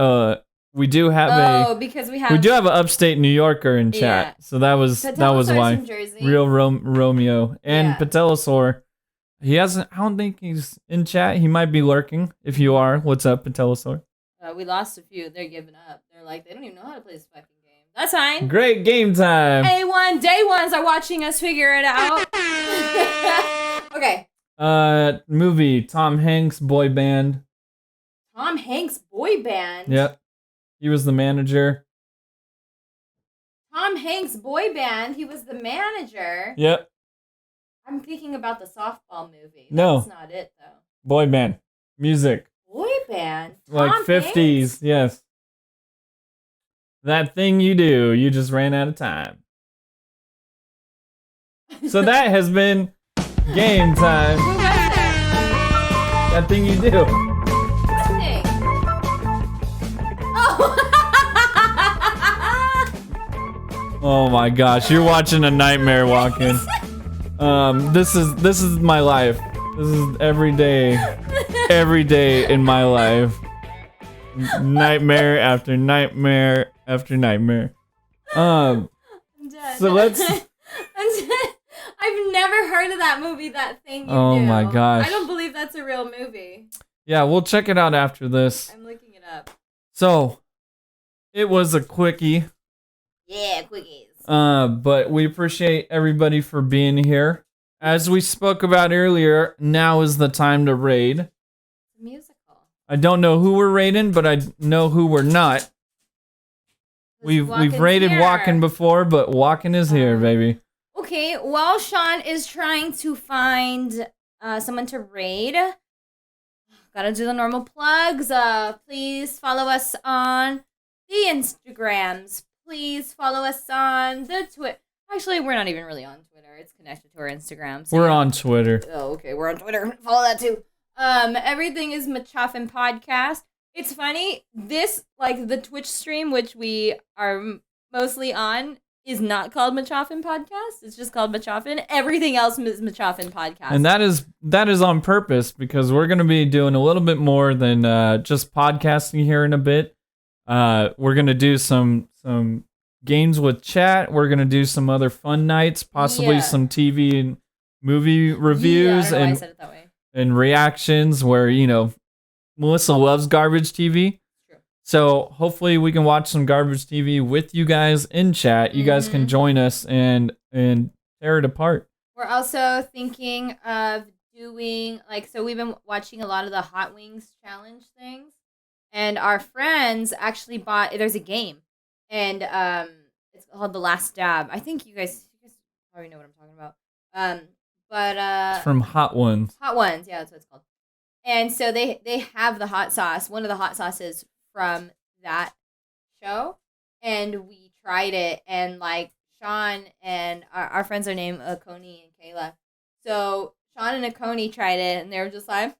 We do have because we have an upstate New Yorker in chat. Yeah. So that was why. From Jersey. Real Romeo and Yeah. Patelosaur. He hasn't. I don't think he's in chat. He might be lurking. If you are, what's up, Patelosaur? We lost a few. They're giving up. They're like, they don't even know how to play this fucking game. That's fine. Great game time. Day ones are watching us figure it out. Okay. Movie Tom Hanks boy band. Tom Hanks boy band. Yep. He was the manager. Tom Hanks boy band. He was the manager. Yep. I'm thinking about the softball movie. No. That's not it though. Boy band. Music. Boy band. Like Tom 50s. Hanks? Yes. That thing you do. You just ran out of time. So that has been game time. Who was it? That thing you do. What thing? Oh. Oh my gosh, you're watching a nightmare walking. This is my life. This is every day in my life. Nightmare after nightmare after nightmare. I'm dead. So let's. I'm dead. I've never heard of that movie, That Thing You Do. Oh my gosh. I don't believe that's a real movie. Yeah, we'll check it out after this. I'm looking it up. So, it was a quickie. Yeah, quickies. But we appreciate everybody for being here. As we spoke about earlier, now is the time to raid. Musical. I don't know who we're raiding, but I know who we're not. We've raided Walken before, but Walken is here, baby. Okay, while Sean is trying to find someone to raid, gotta do the normal plugs. Please follow us on the Instagrams. Please follow us on the Twitter. Actually, we're not even really on Twitter. It's connected to our Instagram. So We're on Twitter. Oh, okay. We're on Twitter. Follow that too. Everything is Machoff'n Podcast. It's funny. This, like the Twitch stream, which we are mostly on, is not called Machoff'n Podcast. It's just called Machoff'n. Everything else is Machoff'n Podcast. And that is on purpose because we're going to be doing a little bit more than just podcasting here in a bit. We're going to do some games with chat. We're going to do some other fun nights, possibly some TV and movie reviews I don't know why I said it that way. And reactions where, Melissa loves garbage TV. True. So hopefully we can watch some garbage TV with you guys in chat. You guys can join us and tear it apart. We're also thinking of doing, so we've been watching a lot of the Hot Wings challenge things. And our friends actually there's a game. And it's called The Last Dab. I think you guys probably know what I'm talking about. It's from Hot Ones. Hot Ones, yeah, that's what it's called. And so they have the hot sauce, one of the hot sauces from that show. And we tried it. And Sean and our friends are named Akoni and Kayla. So Sean and Akoni tried it and they were just like,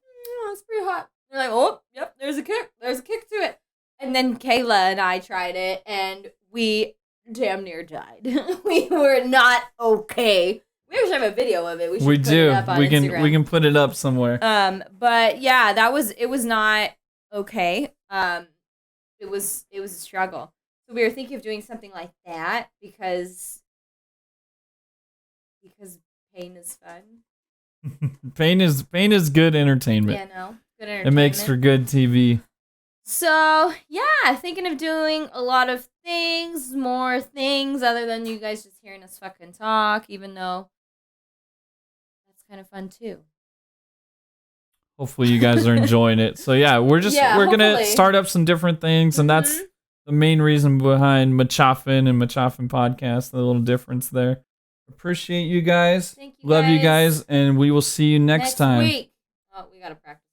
it's pretty hot. They're like, oh, yep, there's a kick to it. And then Kayla and I tried it, and we damn near died. We were not okay. We actually have a video of it. We should put it up on Instagram. We can put it up somewhere. But yeah, it was not okay. It was a struggle. So we were thinking of doing something like that because pain is fun. Pain is good entertainment. Yeah, no. Good entertainment. It makes for good TV. So, yeah, thinking of doing a lot of things, more things other than you guys just hearing us fucking talk, even though that's kind of fun too. Hopefully you guys are enjoying it. So yeah, we're gonna hopefully. start up some different things, and that's the main reason behind Machoff'n and Machoff'n podcast. The little difference there. Appreciate you guys. Thank you. Love you guys, and we will see you next time. Week. Oh, we gotta practice.